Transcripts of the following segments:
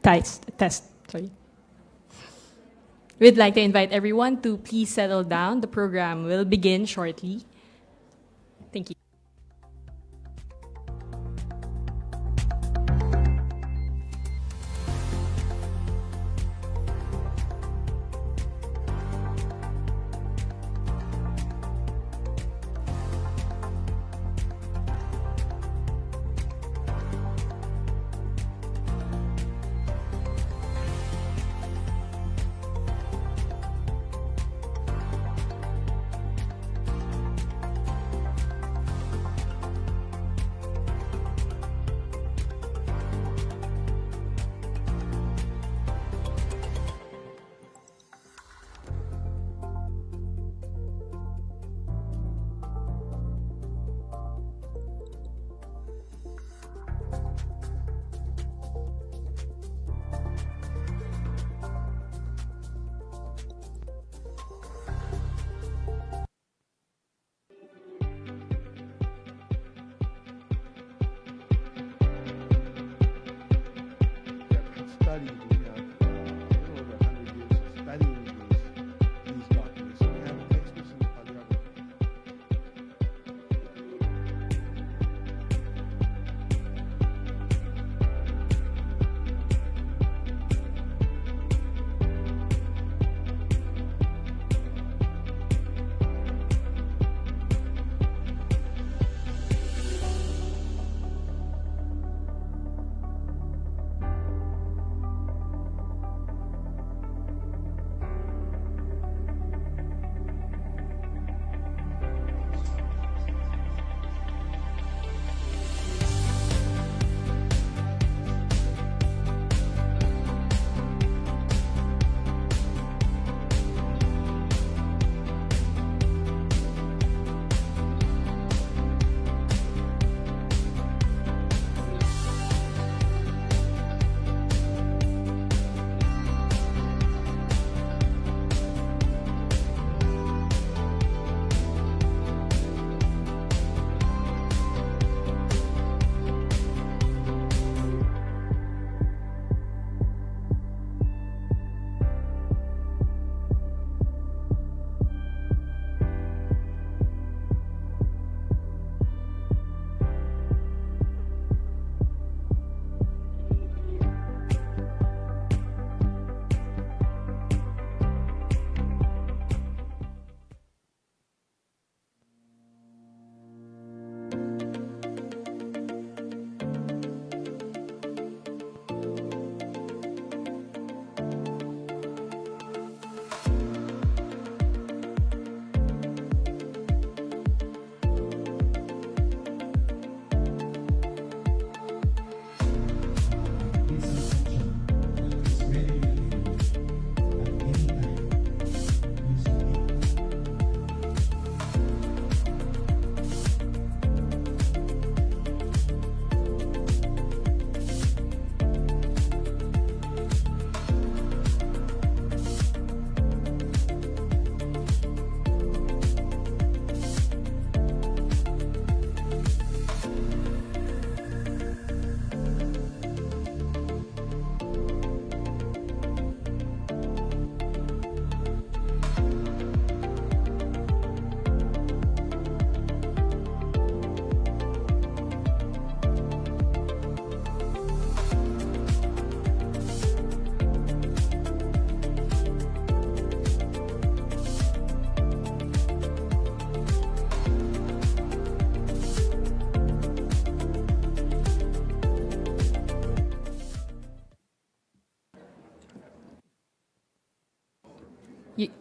Test. Sorry. We'd like to invite everyone to please settle down. The program will begin shortly. Thank you. Studied, we have a little over 100 years of studying these documents. So we have experts in paleography.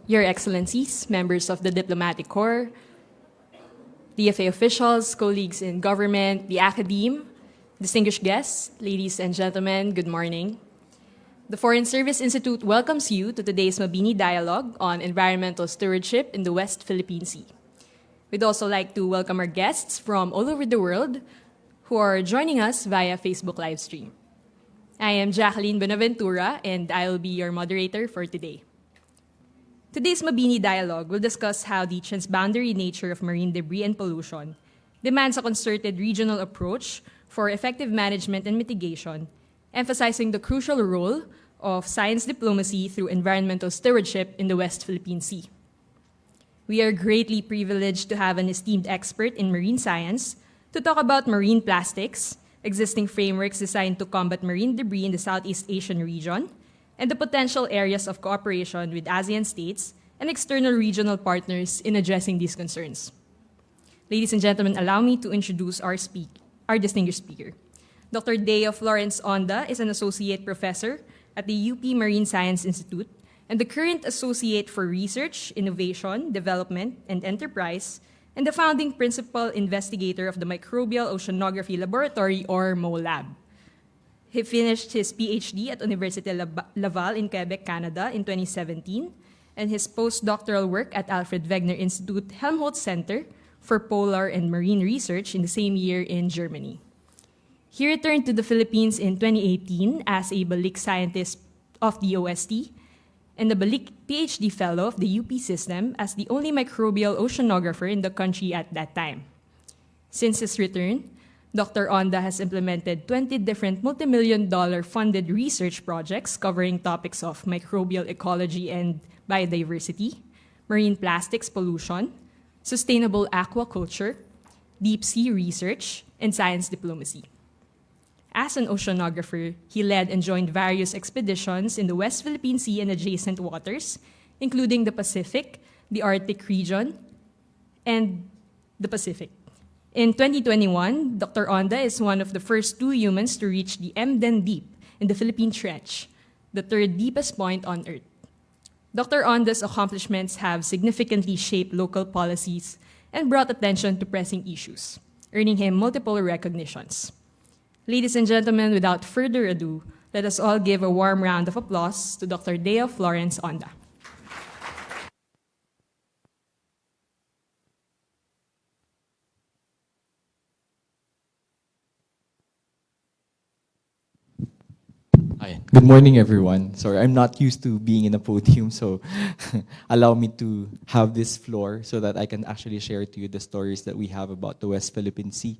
Your Excellencies, members of the Diplomatic Corps, DFA officials, colleagues in government, the academe, distinguished guests, ladies and gentlemen, good morning. The Foreign Service Institute welcomes you to today's Mabini Dialogue on Environmental Stewardship in the West Philippine Sea. We'd also like to welcome our guests from all over the world who are joining us via Facebook live stream. I am Jacqueline Benaventura, and I will be your moderator for today. Today's Mabini Dialogue will discuss how the transboundary nature of marine debris and pollution demands a concerted regional approach for effective management and mitigation, emphasizing the crucial role of science diplomacy through environmental stewardship in the West Philippine Sea. We are greatly privileged to have an esteemed expert in marine science to talk about marine plastics, existing frameworks designed to combat marine debris in the Southeast Asian region, and the potential areas of cooperation with ASEAN states and external regional partners in addressing these concerns. Ladies and gentlemen, allow me to introduce our distinguished speaker. Dr. Florence Onda is an associate professor at the UP Marine Science Institute and the current associate for research, innovation, development, and enterprise, and the founding principal investigator of the Microbial Oceanography Laboratory, or MOLAB. He finished his PhD at Université Laval in Quebec, Canada in 2017, and his postdoctoral work at Alfred Wegener Institute Helmholtz Center for Polar and Marine Research in the same year in Germany. He returned to the Philippines in 2018 as a Balik scientist of the OST and the Balik PhD Fellow of the UP system as the only microbial oceanographer in the country at that time. Since his return, Dr. Onda has implemented 20 different multi-million-dollar funded research projects covering topics of microbial ecology and biodiversity, marine plastics pollution, sustainable aquaculture, deep sea research, and science diplomacy. As an oceanographer, he led and joined various expeditions in the West Philippine Sea and adjacent waters, including the Pacific, the Arctic region, and the Pacific. In 2021, Dr. Onda is one of the first 2 humans to reach the Emden Deep in the Philippine Trench, the 3rd deepest point on Earth. Dr. Onda's accomplishments have significantly shaped local policies and brought attention to pressing issues, earning him multiple recognitions. Ladies and gentlemen, without further ado, let us all give a warm round of applause to Dr. Florence Onda. Hi. Good morning, everyone. Sorry, I'm not used to being in a podium, so allow me to have this floor so that I can actually share to you the stories that we have about the West Philippine Sea.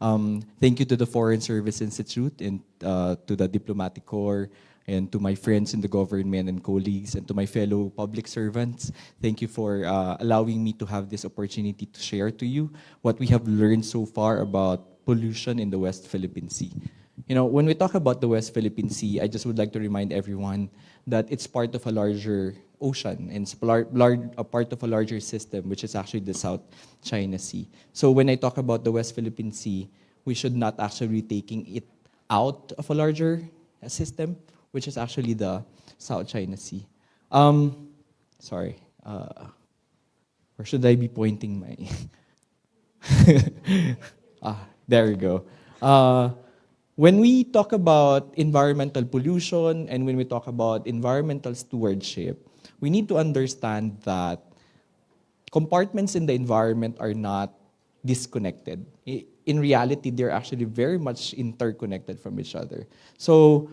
Thank you to the Foreign Service Institute and to the Diplomatic Corps and to my friends in the government and colleagues and to my fellow public servants. Thank you for allowing me to have this opportunity to share to you what we have learned so far about pollution in the West Philippine Sea. You know, when we talk about the West Philippine Sea, I just would like to remind everyone that it's part of a larger ocean and it's a part of a larger system, which is actually the South China Sea. So when I talk about the West Philippine Sea, we should not actually be taking it out of a larger system, which is actually the South China Sea. Sorry, where should I be pointing my... there we go. When we talk about environmental pollution and when we talk about environmental stewardship, we need to understand that compartments in the environment are not disconnected. In reality, they're actually very much interconnected from each other. So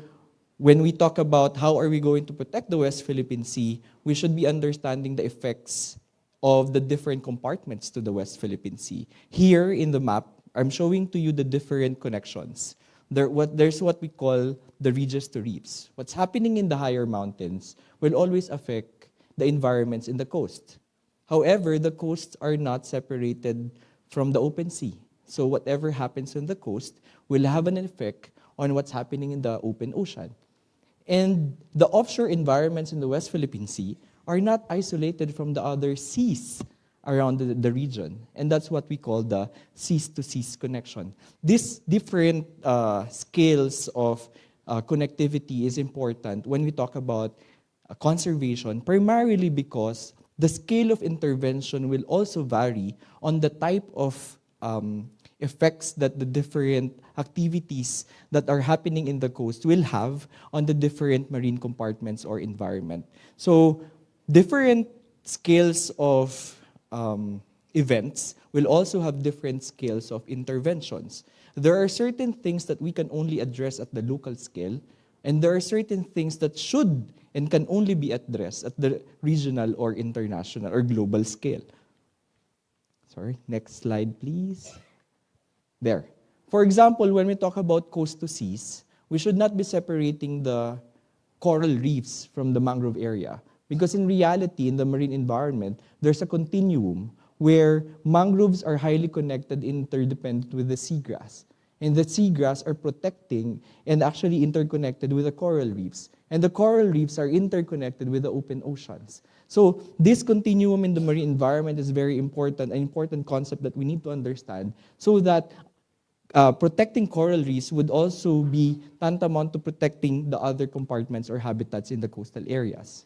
when we talk about how are we going to protect the West Philippine Sea, we should be understanding the effects of the different compartments to the West Philippine Sea. Here in the map, I'm showing to you the different connections. There's what we call the ridges to reefs. What's happening in the higher mountains will always affect the environments in the coast. However, the coasts are not separated from the open sea. So whatever happens on the coast will have an effect on what's happening in the open ocean. And the offshore environments in the West Philippine Sea are not isolated from the other seas around the region. And that's what we call the seas-to-seas connection. These different scales of connectivity is important when we talk about conservation, primarily because the scale of intervention will also vary on the type of effects that the different activities that are happening in the coast will have on the different marine compartments or environment. So different scales of events will also have different scales of interventions. There are certain things that we can only address at the local scale, and there are certain things that should and can only be addressed at the regional or international or global scale. Sorry, next slide, please. There. For example, when we talk about coast to seas, we should not be separating the coral reefs from the mangrove area. Because in reality, in the marine environment, there's a continuum where mangroves are highly connected, interdependent with the seagrass. And the seagrass are protecting and actually interconnected with the coral reefs. And the coral reefs are interconnected with the open oceans. So this continuum in the marine environment is very important, an important concept that we need to understand so that protecting coral reefs would also be tantamount to protecting the other compartments or habitats in the coastal areas.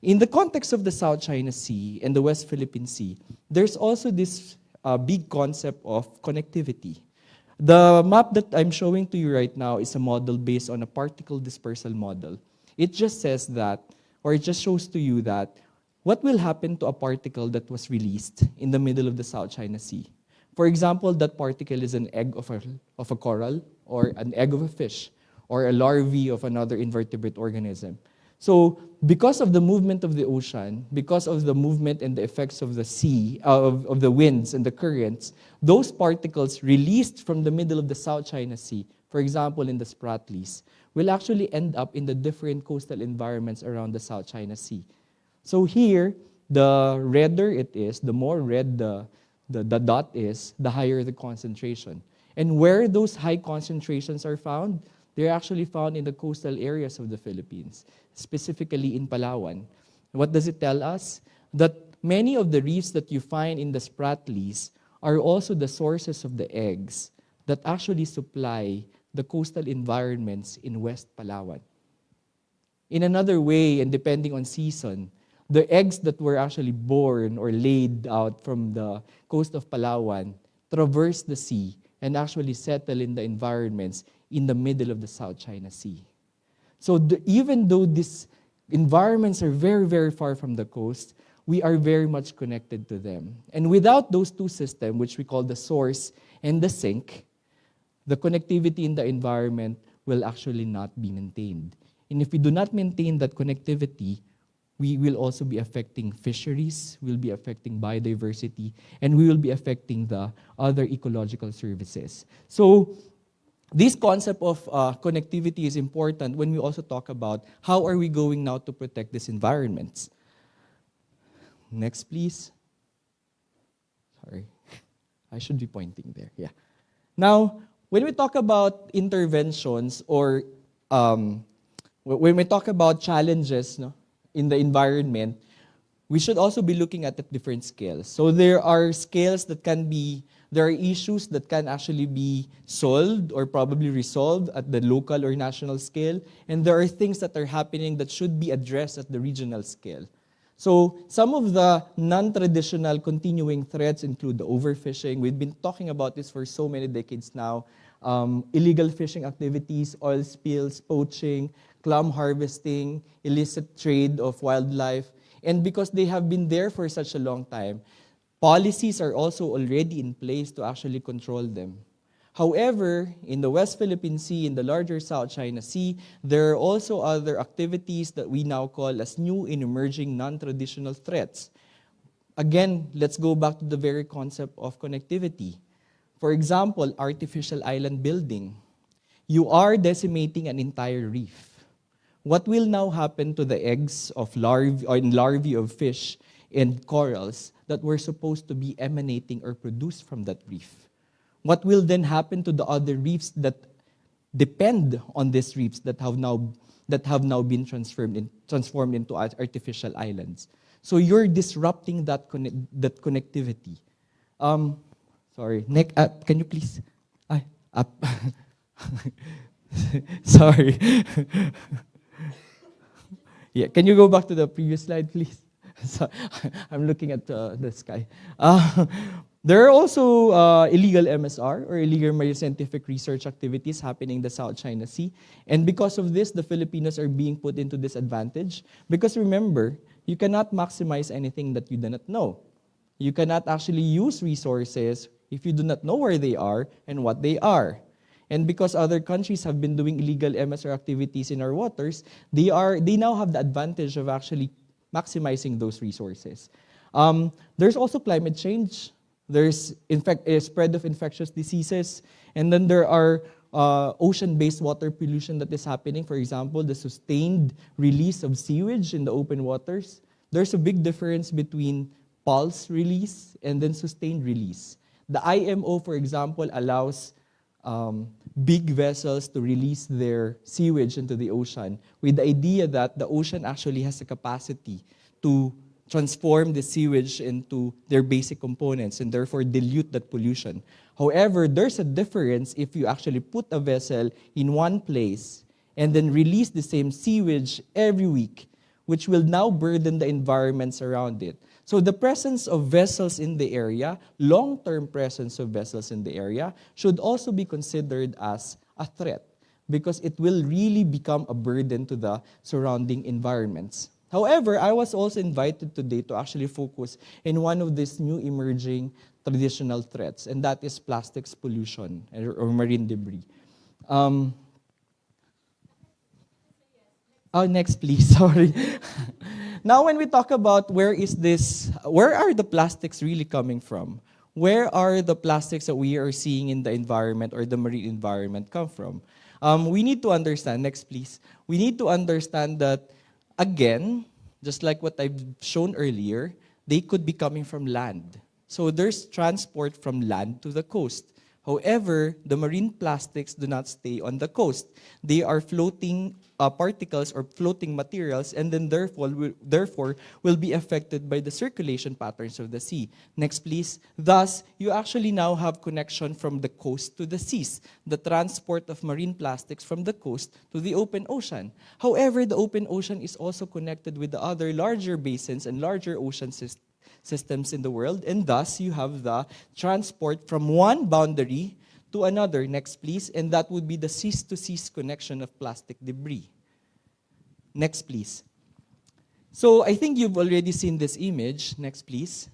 In the context of the South China Sea and the West Philippine Sea, there's also this big concept of connectivity. The map that I'm showing to you right now is a model based on a particle dispersal model. It just says that, or it just shows to you that, what will happen to a particle that was released in the middle of the South China Sea? For example, that particle is an egg of a coral, or an egg of a fish, or a larvae of another invertebrate organism. So, because of the movement of the ocean, because of the movement and the effects of the sea, of the winds and the currents, those particles released from the middle of the South China Sea, for example in the Spratlys, will actually end up in the different coastal environments around the South China Sea. So here, the redder it is, the more red the dot is, the higher the concentration. And where those high concentrations are found, they're actually found in the coastal areas of the Philippines, specifically in Palawan. What does it tell us? That many of the reefs that you find in the Spratlys are also the sources of the eggs that actually supply the coastal environments in West Palawan. In another way, and depending on season, the eggs that were actually born or laid out from the coast of Palawan traverse the sea and actually settle in the environments in the middle of the South China Sea. So even though these environments are very, very far from the coast, we are very much connected to them. And without those two systems, which we call the source and the sink, the connectivity in the environment will actually not be maintained. And if we do not maintain that connectivity, we will also be affecting fisheries, we'll be affecting biodiversity, and we will be affecting the other ecological services. So this concept of connectivity is important when we also talk about how are we going now to protect these environments. Next, please. Sorry, I should be pointing there, yeah. Now, when we talk about interventions or when we talk about challenges, no, in the environment, we should also be looking at different scales. So there are scales that there are issues that can actually be solved or probably resolved at the local or national scale, and there are things that are happening that should be addressed at the regional scale. So some of the non-traditional continuing threats include the overfishing. We've been talking about this for so many decades now. Illegal fishing activities, oil spills, poaching, clam harvesting, illicit trade of wildlife. And because they have been there for such a long time, policies are also already in place to actually control them. However, in the West Philippine Sea, in the larger South China Sea, there are also other activities that we now call as new and emerging non-traditional threats. Again, let's go back to the very concept of connectivity. For example, artificial island building. You are decimating an entire reef. What will now happen to the eggs of larvae of fish and corals that were supposed to be emanating or produced from that reef? What will then happen to the other reefs that depend on these reefs that have now been transformed into artificial islands? So you're disrupting that connectivity. Sorry, Nick, can you please? Up. Sorry. Yeah, can you go back to the previous slide, please? So, I'm looking at the sky. There are also illegal MSR, or illegal marine scientific research activities happening in the South China Sea. And because of this, the Filipinos are being put into disadvantage. Because remember, you cannot maximize anything that you do not know. You cannot actually use resources if you do not know where they are and what they are. And because other countries have been doing illegal MSR activities in our waters, they now have the advantage of actually maximizing those resources. There's also climate change. There's a spread of infectious diseases. And then there are ocean-based water pollution that is happening. For example, the sustained release of sewage in the open waters. There's a big difference between pulse release and then sustained release. The IMO, for example, allows big vessels to release their sewage into the ocean with the idea that the ocean actually has a capacity to transform the sewage into their basic components and therefore dilute that pollution. However, there's a difference if you actually put a vessel in one place and then release the same sewage every week, which will now burden the environments around it. So the presence of vessels in the area, long-term presence of vessels in the area, should also be considered as a threat because it will really become a burden to the surrounding environments. However, I was also invited today to actually focus in one of these new emerging traditional threats, and that is plastics pollution or marine debris. Next, please. Sorry. Now, when we talk about where are the plastics really coming from? Where are the plastics that we are seeing in the environment or the marine environment come from? We need to understand, next please, we need to understand that, again, just like what I've shown earlier, they could be coming from land. So there's transport from land to the coast. However, the marine plastics do not stay on the coast. They are floating particles or floating materials and then therefore will be affected by the circulation patterns of the sea. Next, please. Thus, you actually now have connection from the coast to the seas, the transport of marine plastics from the coast to the open ocean. However, the open ocean is also connected with the other larger basins and larger ocean systems in the world, and thus you have the transport from one boundary to another. Next, please. And that would be the seas-to-seas connection of plastic debris. Next, please. So I think you've already seen this image. Next, please.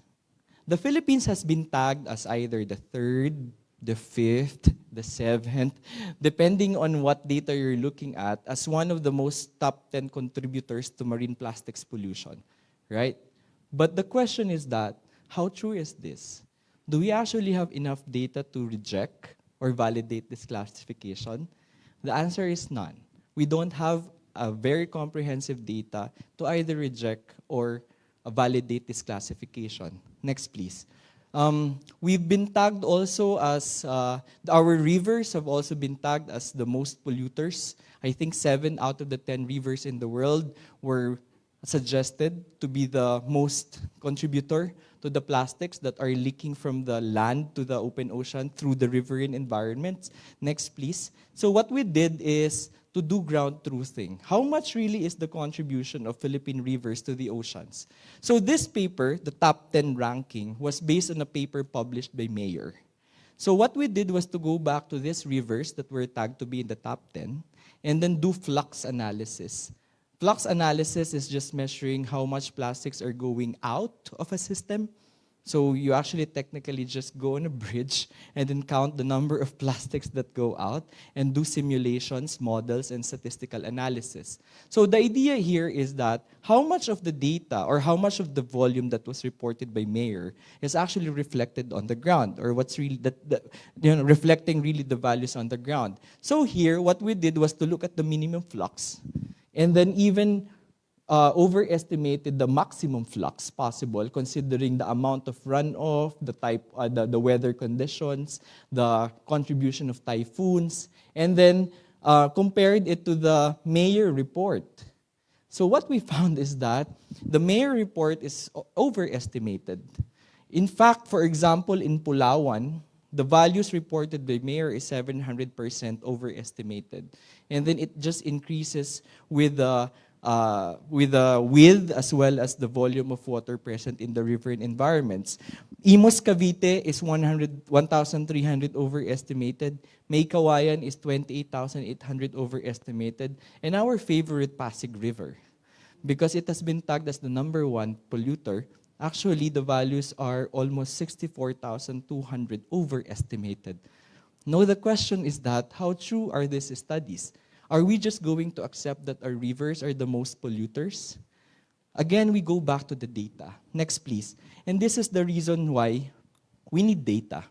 The Philippines has been tagged as either the third, the fifth, the seventh, depending on what data you're looking at, as one of the most top 10 contributors to marine plastics pollution, right? But the question is that, how true is this? Do we actually have enough data to reject or validate this classification? The answer is none. We don't have a very comprehensive data to either reject or validate this classification. Next, please. We've been tagged also as, our rivers have also been tagged as the most polluters. I think 7 out of the 10 rivers in the world were suggested to be the most contributor to the plastics that are leaking from the land to the open ocean through the riverine environments. Next, please. So what we did is to do ground truthing. How much really is the contribution of Philippine rivers to the oceans? So this paper, the top 10 ranking, was based on a paper published by Mayor. So what we did was to go back to these rivers that were tagged to be in the top 10 and then do flux analysis. Flux analysis is just measuring how much plastics are going out of a system. So you actually technically just go on a bridge and then count the number of plastics that go out and do simulations, models, and statistical analysis. So the idea here is that how much of the data or how much of the volume that was reported by Mayor is actually reflected on the ground, or what's really reflecting really the values on the ground. So here, what we did was to look at the minimum flux and then even overestimated the maximum flux possible, considering the amount of runoff, the type, the weather conditions, the contribution of typhoons, and then compared it to the Mayor report. So what we found is that the Mayor report is overestimated. In fact, for example, in Pulawan, the values reported by Mayor is 700% overestimated. And then it just increases with the width as well as the volume of water present in the riverine environments. Imus Cavite is 1,300 overestimated. May Kawayan is 28,800 overestimated. And our favorite, Pasig River, because it has been tagged as the #1 polluter, actually the values are almost 64,200 overestimated. Now the question is that, how true are these studies? Are we just going to accept that our rivers are the most polluters? Again, we go back to the data. Next, please. And this is the reason why we need data.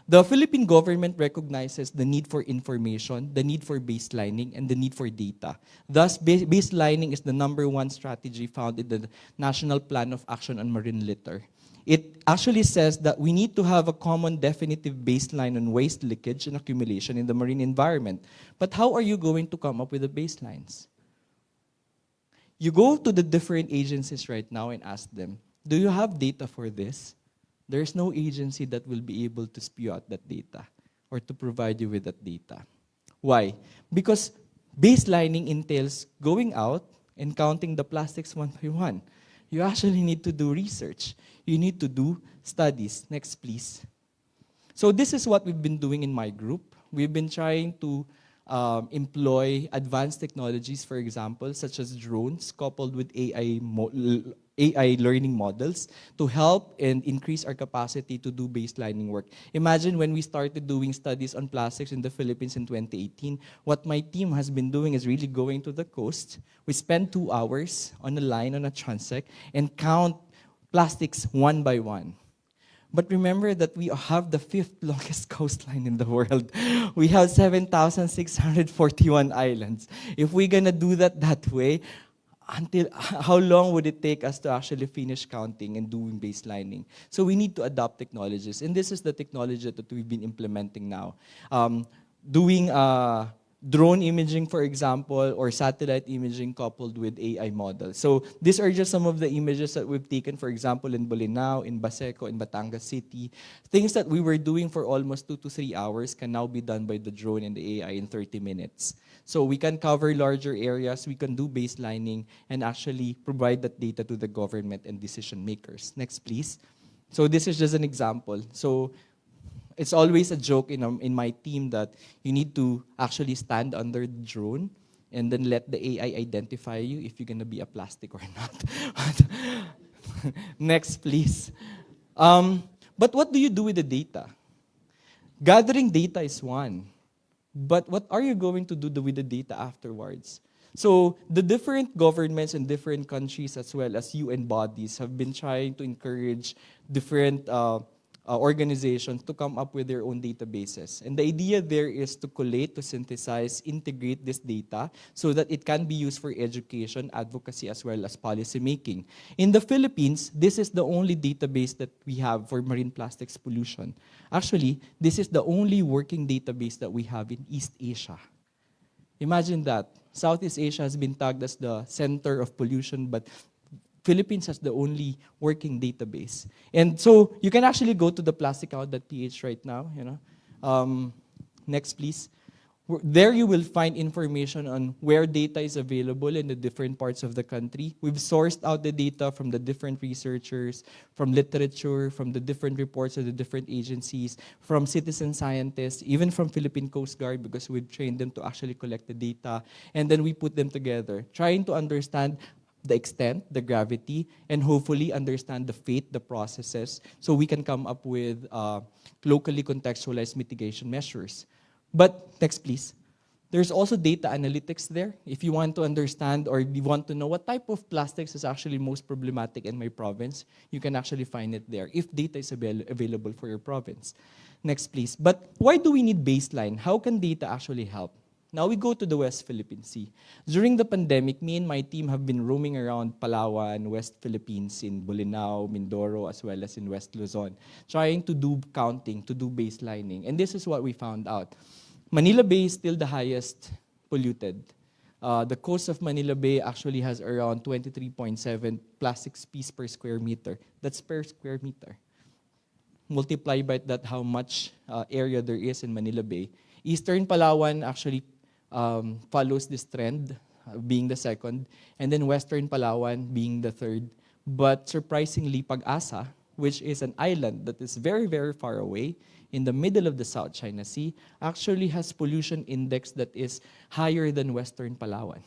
The Philippine government recognizes the need for information, the need for baselining, and the need for data. Thus, baselining is the number one strategy found in the National Plan of Action on Marine Litter. It actually says that we need to have a common definitive baseline on waste leakage and accumulation in the marine environment. But how are you going to come up with the baselines? You go to the different agencies right now and ask them, do you have data for this? There's no agency that will be able to spew out that data or to provide you with that data. Why? Because baselining entails going out and counting the plastics one by one. You actually need to do research. You need to do studies. Next, please. So this is what we've been doing in my group. We've been trying to employ advanced technologies, for example, such as drones coupled with AI learning models to help and increase our capacity to do baselining work. Imagine when we started doing studies on plastics in the Philippines in 2018, what my team has been doing is really going to the coast. We spend 2 hours on a line, on a transect, and count plastics one by one. But remember that we have the 5th longest coastline in the world. We have 7,641 islands. If we're gonna do that way, until how long would it take us to actually finish counting and doing baselining? So we need to adopt technologies, and this is the technology that we've been implementing now. Doing drone imaging, for example, or satellite imaging coupled with AI models. So these are just some of the images that we've taken, for example, in Bolinao, in Baseco, in Batangas City. Things that we were doing for almost 2 to 3 hours can now be done by the drone and the AI in 30 minutes. So we can cover larger areas, we can do baselining, and actually provide that data to the government and decision makers. Next, please. So this is just an example. So it's always a joke in my team that you need to actually stand under the drone and then let the AI identify you if you're going to be a plastic or not. Next, please. But what do you do with the data? Gathering data is one. But what are you going to do with the data afterwards? So the different governments in different countries as well as UN bodies have been trying to encourage different organizations to come up with their own databases. And the idea there is to collate, to synthesize, integrate this data so that it can be used for education, advocacy, as well as policy making. In the Philippines, this is the only database that we have for marine plastics pollution. Actually, this is the only working database that we have in East Asia. Imagine that. Southeast Asia has been tagged as the center of pollution, but Philippines has the only working database. And so you can actually go to the plasticout.ph right now. Next, please. There you will find information on where data is available in the different parts of the country. We've sourced out the data from the different researchers, from literature, from the different reports of the different agencies, from citizen scientists, even from Philippine Coast Guard, because we've trained them to actually collect the data. And then we put them together, trying to understand the extent, the gravity, and hopefully understand the fate, the processes, so we can come up with locally contextualized mitigation measures. But next, please. There's also data analytics there. If you want to understand or you want to know what type of plastics is actually most problematic in my province, you can actually find it there if data is available for your province. Next, please. But why do we need baseline? How can data actually help? Now we go to the West Philippine Sea. During the pandemic, me and my team have been roaming around Palawan, West Philippines, in Bolinao, Mindoro, as well as in West Luzon, trying to do counting, to do baselining. And this is what we found out. Manila Bay is still the highest polluted. The coast of Manila Bay actually has around 23.7 plastic species per square meter. That's per square meter. Multiply by that how much area there is in Manila Bay. Eastern Palawan actually follows this trend, being the second, and then Western Palawan being the third. But surprisingly, Pag-asa, which is an island that is very, very far away in the middle of the South China Sea, actually has pollution index that is higher than Western Palawan.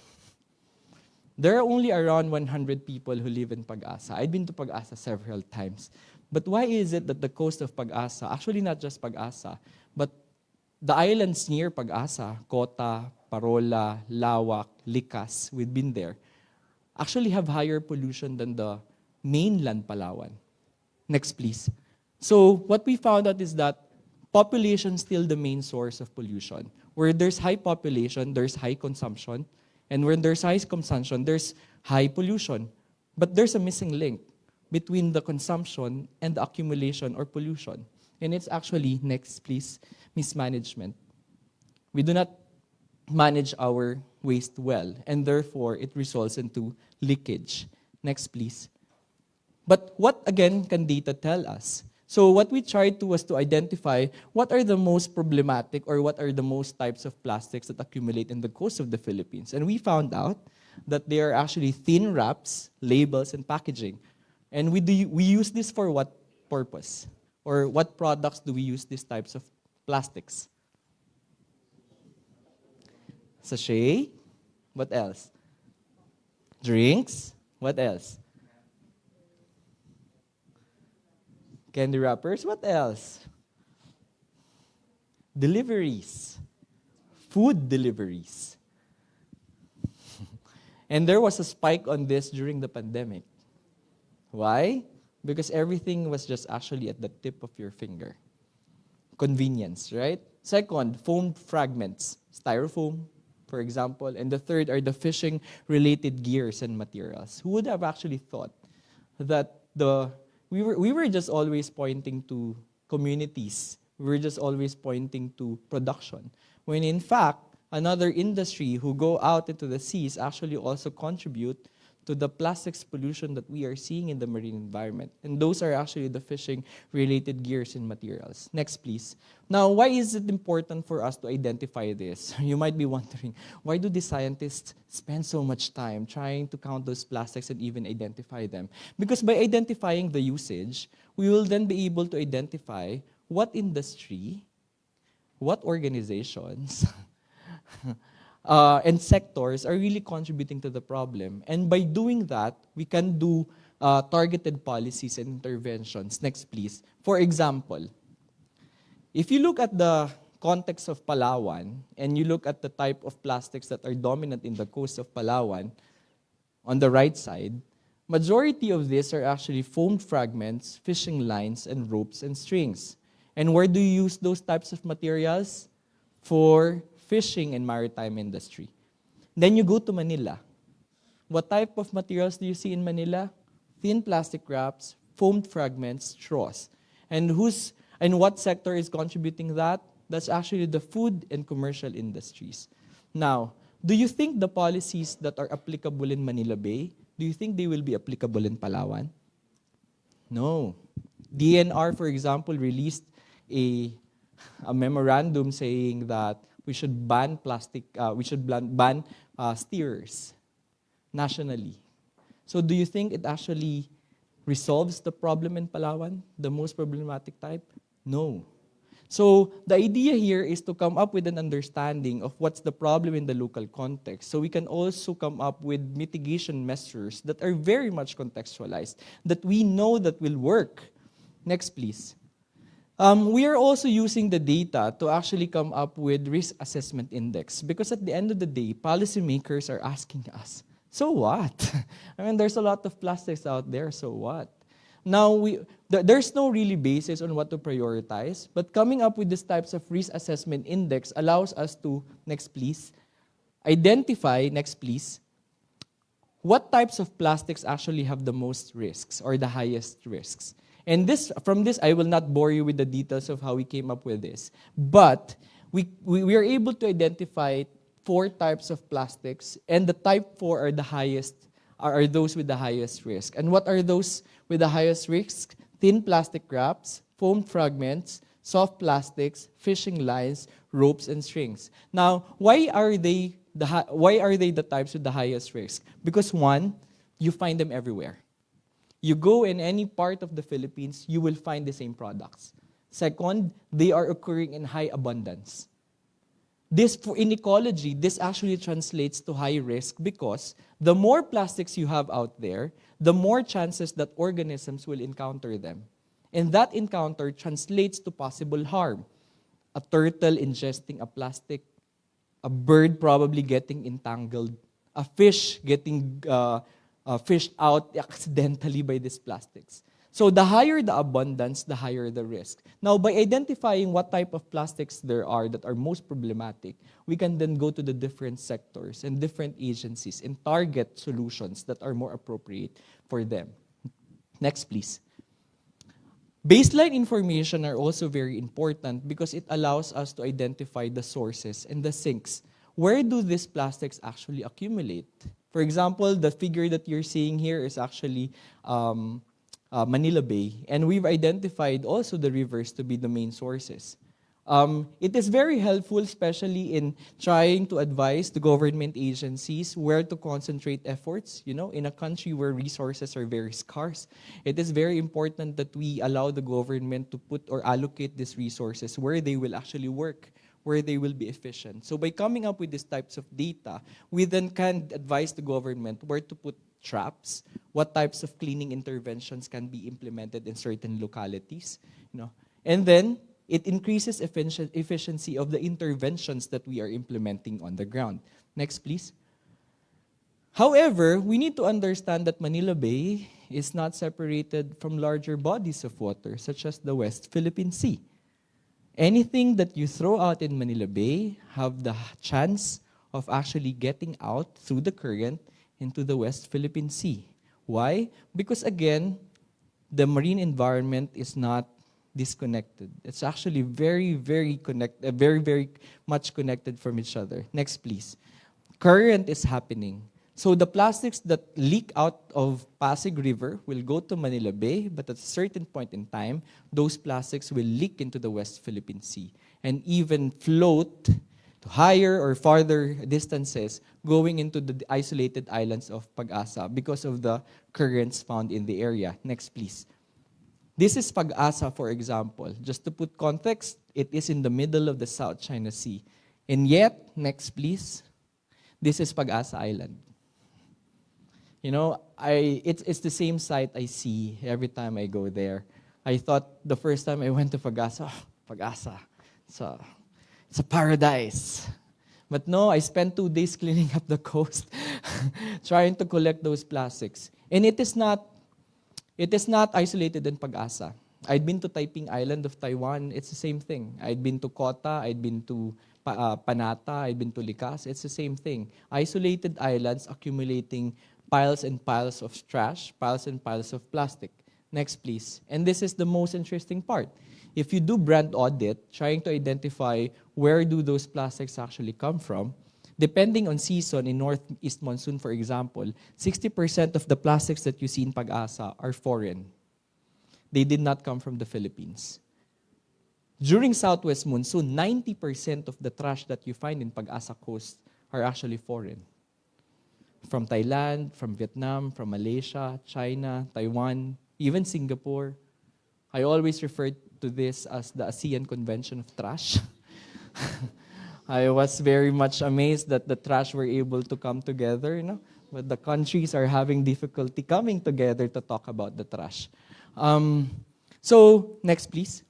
There are only around 100 people who live in Pag-asa. I've been to Pag-asa several times. But why is it that the coast of Pag-asa, actually not just Pag-asa, but the islands near Pag-asa, Kota, Parola, Lawak, Likas, we've been there, actually have higher pollution than the mainland Palawan. Next, please. So what we found out is that population still the main source of pollution. Where there's high population, there's high consumption. And when there's high consumption, there's high pollution. But there's a missing link between the consumption and the accumulation or pollution. And it's actually, next please, mismanagement. We do not manage our waste well, and therefore it results into leakage. Next please. But what again can data tell us? So what we tried to was to identify what are the most problematic or what are the most types of plastics that accumulate in the coast of the Philippines. And we found out that they are actually thin wraps, labels, and packaging. And we use this for what purpose? Or what products do we use these types of plastics? Sachet? What else? Drinks? What else? Candy wrappers? What else? Deliveries. Food deliveries. And there was a spike on this during the pandemic. Why? Because everything was just actually at the tip of your finger. Convenience, right? Second, foam fragments, styrofoam, for example. And the third are the fishing-related gears and materials. Who would have actually thought that we were just always pointing to communities. We were just always pointing to production. When in fact, another industry who go out into the seas actually also contribute to the plastics pollution that we are seeing in the marine environment. And those are actually the fishing-related gears and materials. Next, please. Now, why is it important for us to identify this? You might be wondering, why do the scientists spend so much time trying to count those plastics and even identify them? Because by identifying the usage, we will then be able to identify what industry, what organizations, and sectors are really contributing to the problem. And by doing that, we can do targeted policies and interventions. Next, please. For example, if you look at the context of Palawan, and you look at the type of plastics that are dominant in the coast of Palawan, on the right side, majority of these are actually foamed fragments, fishing lines, and ropes and strings. And where do you use those types of materials? For fishing and maritime industry. Then you go to Manila. What type of materials do you see in Manila? Thin plastic wraps, foamed fragments, straws. And what sector is contributing that? That's actually the food and commercial industries. Now, do you think the policies that are applicable in Manila Bay, do you think they will be applicable in Palawan? No. DNR, for example, released a memorandum saying that we should ban steers nationally. So do you think it actually resolves the problem in Palawan, the most problematic type? No. So the idea here is to come up with an understanding of what's the problem in the local context, so we can also come up with mitigation measures that are very much contextualized, that we know that will work. Next, please. We are also using the data to actually come up with risk assessment index, because at the end of the day, policymakers are asking us, so what? I mean, there's a lot of plastics out there, so what? Now, there's no really basis on what to prioritize, but coming up with these types of risk assessment index allows us to, next please, identify, next please, what types of plastics actually have the most risks or the highest risks. And from this, I will not bore you with the details of how we came up with this. But we are able to identify 4 types of plastics, and the type 4 are those with the highest risk. And what are those with the highest risk? Thin plastic wraps, foam fragments, soft plastics, fishing lines, ropes, and strings. Now, why are they the types with the highest risk? Because one, you find them everywhere. You go in any part of the Philippines, you will find the same products. Second, they are occurring in high abundance. In ecology, this actually translates to high risk because the more plastics you have out there, the more chances that organisms will encounter them. And that encounter translates to possible harm. A turtle ingesting a plastic, a bird probably getting entangled, a fish getting fished out accidentally by these plastics. So the higher the abundance, the higher the risk. Now, by identifying what type of plastics there are that are most problematic, we can then go to the different sectors and different agencies and target solutions that are more appropriate for them. Next, please. Baseline information are also very important because it allows us to identify the sources and the sinks. Where do these plastics actually accumulate? For example, the figure that you're seeing here is actually Manila Bay, and we've identified also the rivers to be the main sources. It is very helpful, especially in trying to advise the government agencies where to concentrate efforts. You know, in a country where resources are very scarce, it is very important that we allow the government to put or allocate these resources where they will actually work, where they will be efficient. So by coming up with these types of data, we then can advise the government where to put traps, what types of cleaning interventions can be implemented in certain localities, you know, and then it increases efficiency of the interventions that we are implementing on the ground. Next, please. However, we need to understand that Manila Bay is not separated from larger bodies of water, such as the West Philippine Sea. Anything that you throw out in Manila Bay have the chance of actually getting out through the current into the West Philippine Sea. Why? Because again, the marine environment is not disconnected. It's actually very much connected from each other. Next, please. Current is happening. So the plastics that leak out of Pasig River will go to Manila Bay, but at a certain point in time, those plastics will leak into the West Philippine Sea and even float to higher or farther distances going into the isolated islands of Pag-asa because of the currents found in the area. Next, please. This is Pag-asa, for example. Just to put context, it is in the middle of the South China Sea. And yet, next please, this is Pag-asa Island. You know, it's the same sight I see every time I go there. I thought the first time I went to Pag-asa, Pag-asa, it's a paradise. But no, I spent 2 days cleaning up the coast, trying to collect those plastics. And it is not isolated in Pag-asa. I'd been to Taiping Island of Taiwan. It's the same thing. I'd been to Kota. I'd been to Panata. I'd been to Likas. It's the same thing. Isolated islands accumulating piles and piles of trash, piles and piles of plastic. Next, please. And this is the most interesting part. If you do brand audit, trying to identify where do those plastics actually come from, depending on season, in Northeast Monsoon, for example, 60% of the plastics that you see in Pag-asa are foreign. They did not come from the Philippines. During Southwest Monsoon, 90% of the trash that you find in Pag-asa Coast are actually foreign. From Thailand, from Vietnam, from Malaysia, China, Taiwan, even Singapore. I always refer to this as the ASEAN Convention of Trash. I was very much amazed that the trash were able to come together, you know, but the countries are having difficulty coming together to talk about the trash. So, next please.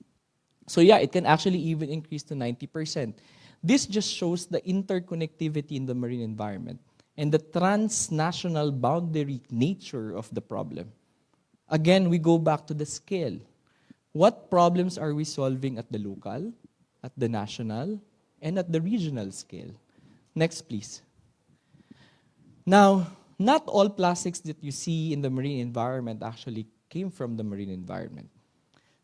So yeah, it can actually even increase to 90%. This just shows the interconnectivity in the marine environment and the transnational boundary nature of the problem. Again, we go back to the scale. What problems are we solving at the local, at the national, and at the regional scale? Next, please. Now, not all plastics that you see in the marine environment actually came from the marine environment.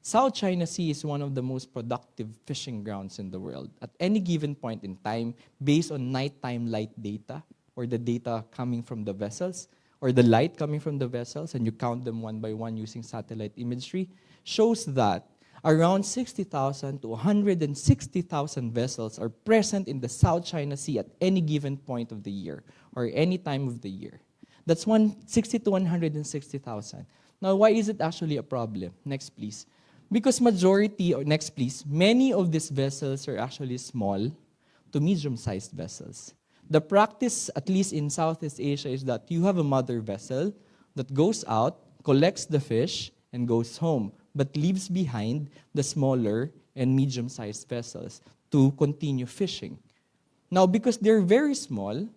South China Sea is one of the most productive fishing grounds in the world. At any given point in time, based on nighttime light data, or the data coming from the vessels, or the light coming from the vessels, and you count them one by one using satellite imagery, shows that around 60,000 to 160,000 vessels are present in the South China Sea at any given point of the year, or any time of the year. That's 60 to 160,000. Now, why is it actually a problem? Next, please. Because next, please, many of these vessels are actually small to medium-sized vessels. The practice, at least in Southeast Asia, is that you have a mother vessel that goes out, collects the fish, and goes home, but leaves behind the smaller and medium-sized vessels to continue fishing. Now, because they're very small,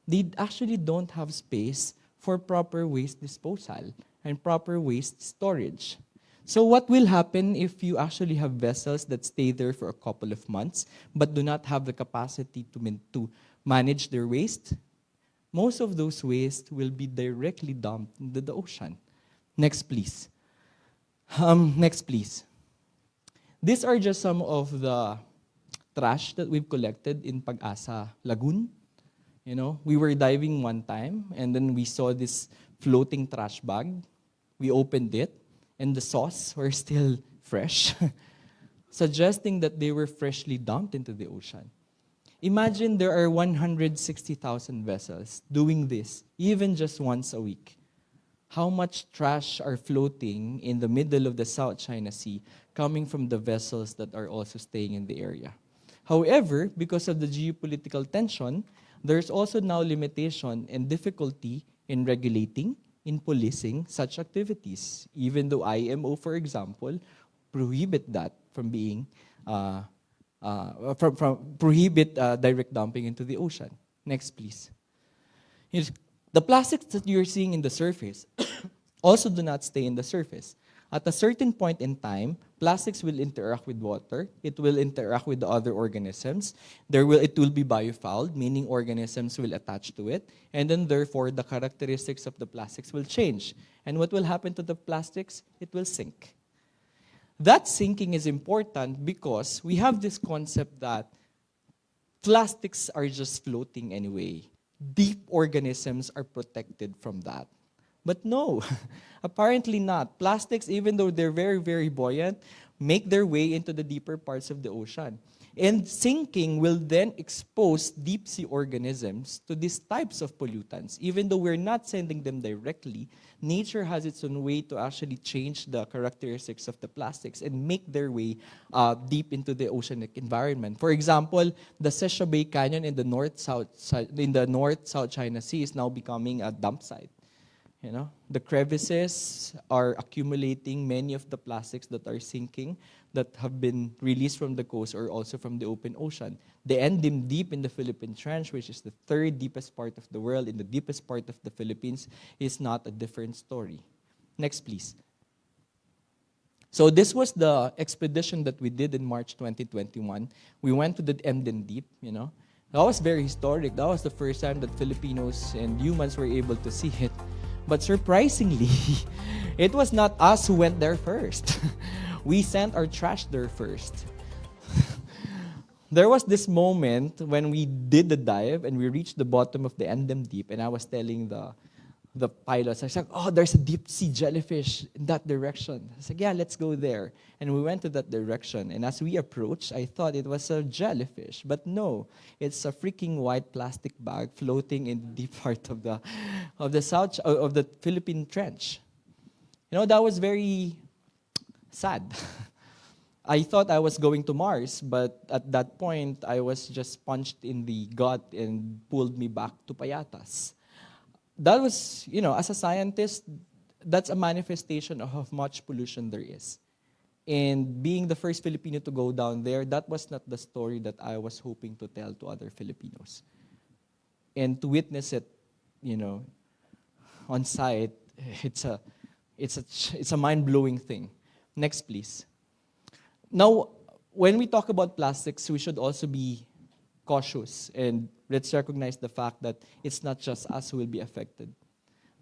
they actually don't have space for proper waste disposal and proper waste storage. So what will happen if you actually have vessels that stay there for a couple of months but do not have the capacity to manage their waste? Most of those waste will be directly dumped into the ocean. Next, please. Next, please. These are just some of the trash that we've collected in Pag-asa Lagoon. You know, we were diving one time, and then we saw this floating trash bag. We opened it, and the sauce were still fresh, suggesting that they were freshly dumped into the ocean. Imagine there are 160,000 vessels doing this, even just once a week. How much trash are floating in the middle of the South China Sea coming from the vessels that are also staying in the area? However, because of the geopolitical tension, there's also now limitation and difficulty in regulating, in policing such activities, even though IMO, for example, prohibit that from being prohibit direct dumping into the ocean. Next, please. The plastics that you're seeing in the surface also do not stay in the surface. At a certain point in time, plastics will interact with water. It will interact with the other organisms. It will be biofouled, meaning organisms will attach to it. And then, therefore, the characteristics of the plastics will change. And what will happen to the plastics? It will sink. That sinking is important because we have this concept that plastics are just floating anyway. Deep organisms are protected from that. But no, apparently not. Plastics, even though they're very, very buoyant, make their way into the deeper parts of the ocean. And sinking will then expose deep sea organisms to these types of pollutants. Even though we're not sending them directly, nature has its own way to actually change the characteristics of the plastics and make their way deep into the oceanic environment. For example, the Sesha Bay Canyon in the North-South China Sea is now becoming a dump site. You know, the crevices are accumulating many of the plastics that are sinking, that have been released from the coast or also from the open ocean. They end them deep in the Philippine Trench, which is the third deepest part of the world, in the deepest part of the Philippines, is not a different story. Next, please. So this was the expedition that we did in March 2021. We went to the Emden Deep, you know. That was very historic. That was the first time that Filipinos and humans were able to see it. But surprisingly, it was not us who went there first. We sent our trash there first. There was this moment when we did the dive and we reached the bottom of the Endem Deep, and I was telling the pilots, I said, oh, there's a deep sea jellyfish in that direction. I said, yeah, let's go there. And we went to that direction. And as we approached, I thought it was a jellyfish. But no, it's a freaking white plastic bag floating in the deep part of the Philippine Trench. You know, that was very sad. I thought I was going to Mars, but at that point, I was just punched in the gut and pulled me back to Payatas. That was, you know, as a scientist, that's a manifestation of how much pollution there is. And being the first Filipino to go down there, that was not the story that I was hoping to tell to other Filipinos. And to witness it, you know, on site, it's a mind-blowing thing. Next, please. Now, when we talk about plastics, we should also be cautious, and let's recognize the fact that it's not just us who will be affected.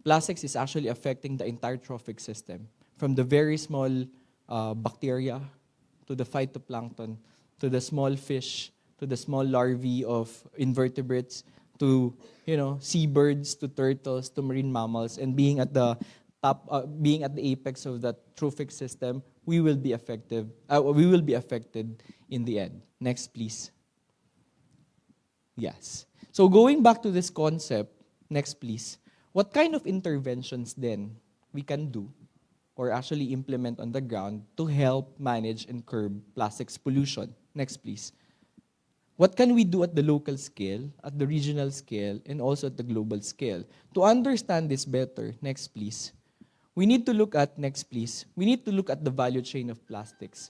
Plastics is actually affecting the entire trophic system, from the very small bacteria to the phytoplankton, to the small fish, to the small larvae of invertebrates, to, you know, seabirds, to turtles, to marine mammals, and being at the top, being at the apex of that trophic system, we will be affected in the end. Next, please. Yes. So going back to this concept, next please, what kind of interventions then we can do or actually implement on the ground to help manage and curb plastics pollution? Next please. What can we do at the local scale, at the regional scale, and also at the global scale? To understand this better, next please, we need to look at the value chain of plastics.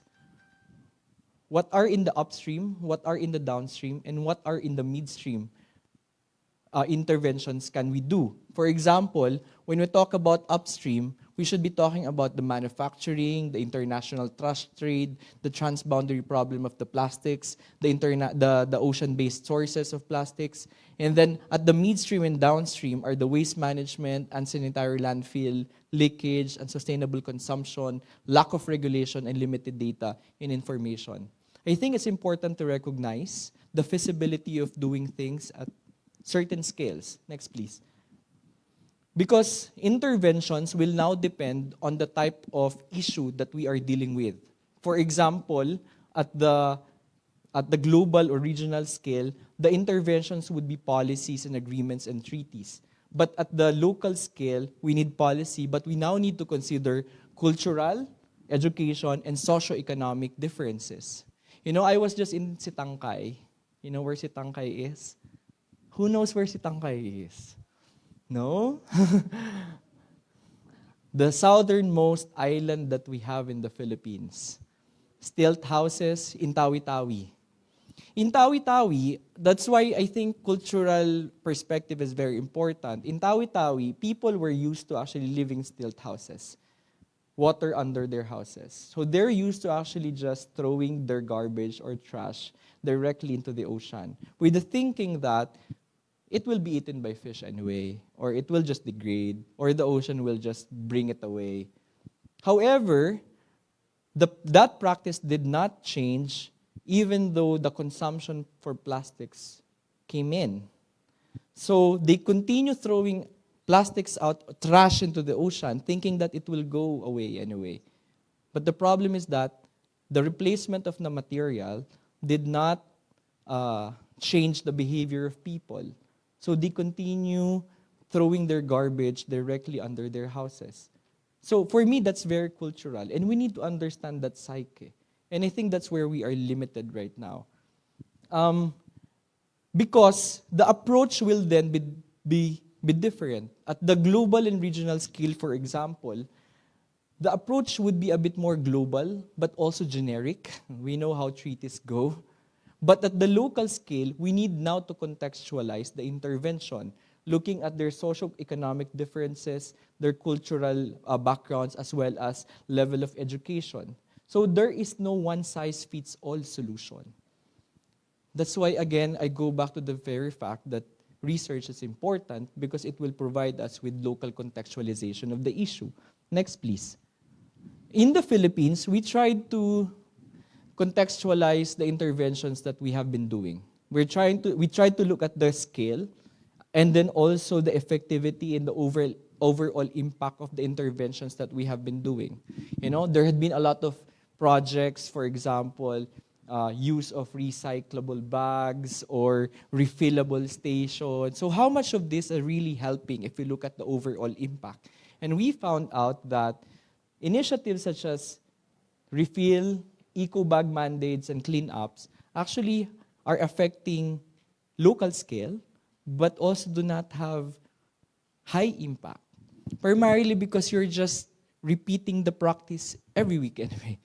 What are in the upstream, what are in the downstream, and what are in the midstream interventions can we do? For example, when we talk about upstream, we We should be talking about the manufacturing, the international trash trade, the transboundary problem of the plastics, the ocean-based sources of plastics. And then at the midstream and downstream are the waste management, unsanitary landfill, leakage, unsustainable consumption, lack of regulation, and limited data and information. I think it's important to recognize the feasibility of doing things at certain scales. Next, please. Because interventions will now depend on the type of issue that we are dealing with. For example, at the global or regional scale, the interventions would be policies and agreements and treaties. But at the local scale, we need policy, but we now need to consider cultural, education, and socioeconomic differences. You know, I was just in Sitangkay. You know where Sitangkay is? Who knows where Sitangkay is? No? The southernmost island that we have in the Philippines. Stilt houses in Tawi-Tawi. In Tawi-Tawi, that's why I think cultural perspective is very important. In Tawi-Tawi, people were used to actually living in stilt houses. Water under their houses. So they're used to actually just throwing their garbage or trash directly into the ocean, with the thinking that it will be eaten by fish anyway, or it will just degrade, or the ocean will just bring it away. However, that practice did not change even though the consumption for plastics came in. So they continue throwing plastics out, trash into the ocean, thinking that it will go away anyway. But the problem is that the replacement of the material did not change the behavior of people. So they continue throwing their garbage directly under their houses. So for me, that's very cultural. And we need to understand that psyche. And I think that's where we are limited right now. Because the approach will then be different. At the global and regional scale, for example, the approach would be a bit more global, but also generic. We know how treaties go. But at the local scale, we need now to contextualize the intervention, looking at their socio-economic differences, their cultural backgrounds, as well as level of education. So there is no one-size-fits-all solution. That's why, again, I go back to the very fact that research is important because it will provide us with local contextualization of the issue. Next, please. In the Philippines, we tried to contextualize the interventions that we have been doing. We tried to look at the scale and then also the effectivity and the overall impact of the interventions that we have been doing. You know, there had been a lot of projects, for example, use of recyclable bags or refillable stations. So how much of this are really helping if we look at the overall impact? And we found out that initiatives such as refill, eco-bag mandates, and cleanups actually are affecting local scale, but also do not have high impact. Primarily because you're just repeating the practice every week anyway.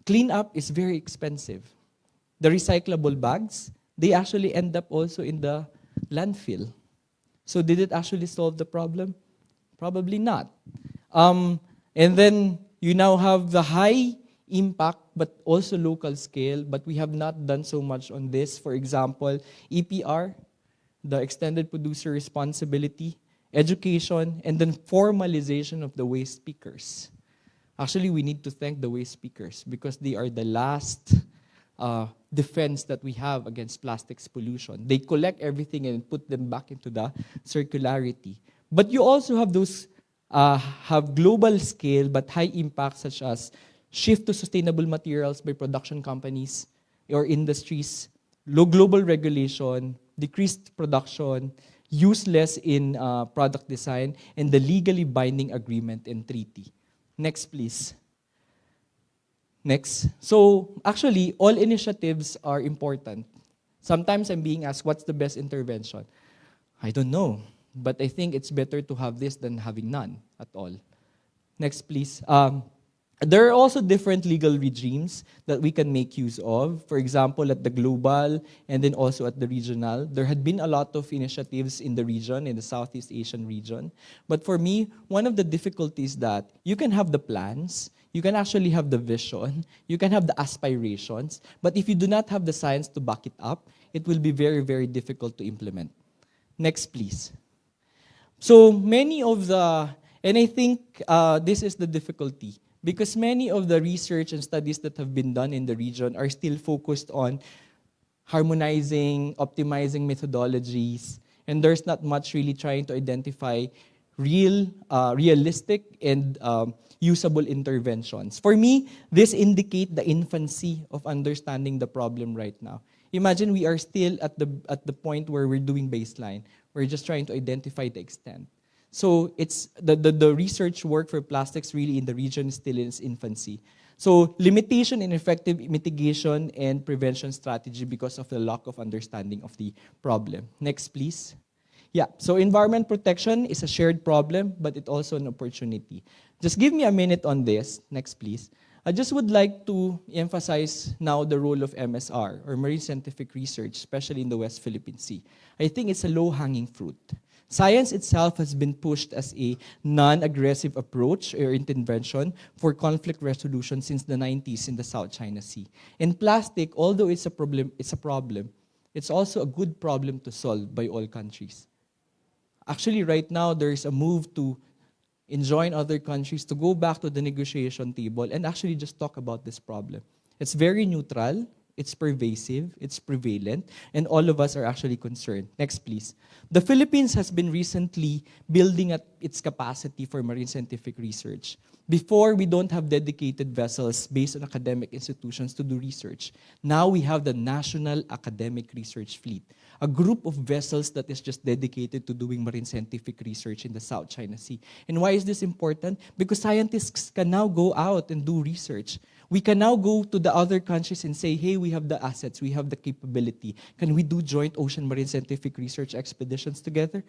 Cleanup is very expensive. The recyclable bags, they actually end up also in the landfill. So did it actually solve the problem? Probably not. And then you now have the high impact, but also local scale, but we have not done so much on this. For example, EPR, the extended producer responsibility, education, and then formalization of the waste pickers. Actually, we need to thank the waste pickers because they are the last defense that we have against plastics pollution. They collect everything and put them back into the circularity. But you also have those have global scale but high impact, such as shift to sustainable materials by production companies or industries, low global regulation, decreased production, use less in product design, and the legally binding agreement and treaty. Next, please. Next. So actually, all initiatives are important. Sometimes I'm being asked, what's the best intervention? I don't know, but I think it's better to have this than having none at all. Next, please. There are also different legal regimes that we can make use of. For example, at the global and then also at the regional, there had been a lot of initiatives in the region, in the Southeast Asian region. But for me, one of the difficulties that you can have the plans, you can actually have the vision, you can have the aspirations, but if you do not have the science to back it up, it will be very, very difficult to implement. Next, please. So many of the, and I think this is the difficulty, because many of the research and studies that have been done in the region are still focused on harmonizing, optimizing methodologies, and there's not much really trying to identify realistic and usable interventions. For me, this indicate the infancy of understanding the problem right now. Imagine we are still at the point where we're doing baseline. We're just trying to identify the extent. So it's the research work for plastics really in the region is still in its infancy. So limitation in effective mitigation and prevention strategy because of the lack of understanding of the problem. Next, please. Yeah, so environment protection is a shared problem, but it's also an opportunity. Just give me a minute on this. Next, please. I just would like to emphasize now the role of MSR, or marine scientific research, especially in the West Philippine Sea. I think it's a low-hanging fruit. Science itself has been pushed as a non-aggressive approach or intervention for conflict resolution since the 90s in the South China Sea. In plastic, although it's a problem, it's also a good problem to solve by all countries. Actually, right now, there's a move to enjoin other countries to go back to the negotiation table and actually just talk about this problem. It's very neutral, it's pervasive, it's prevalent, and all of us are actually concerned. Next, please. The Philippines has been recently building up its capacity for marine scientific research. Before, we don't have dedicated vessels based on academic institutions to do research. Now we have the National Academic Research Fleet, a group of vessels that is just dedicated to doing marine scientific research in the South China Sea. And why is this important? Because scientists can now go out and do research. We can now go to the other countries and say, hey, we have the assets, we have the capability. Can we do joint ocean marine scientific research expeditions together?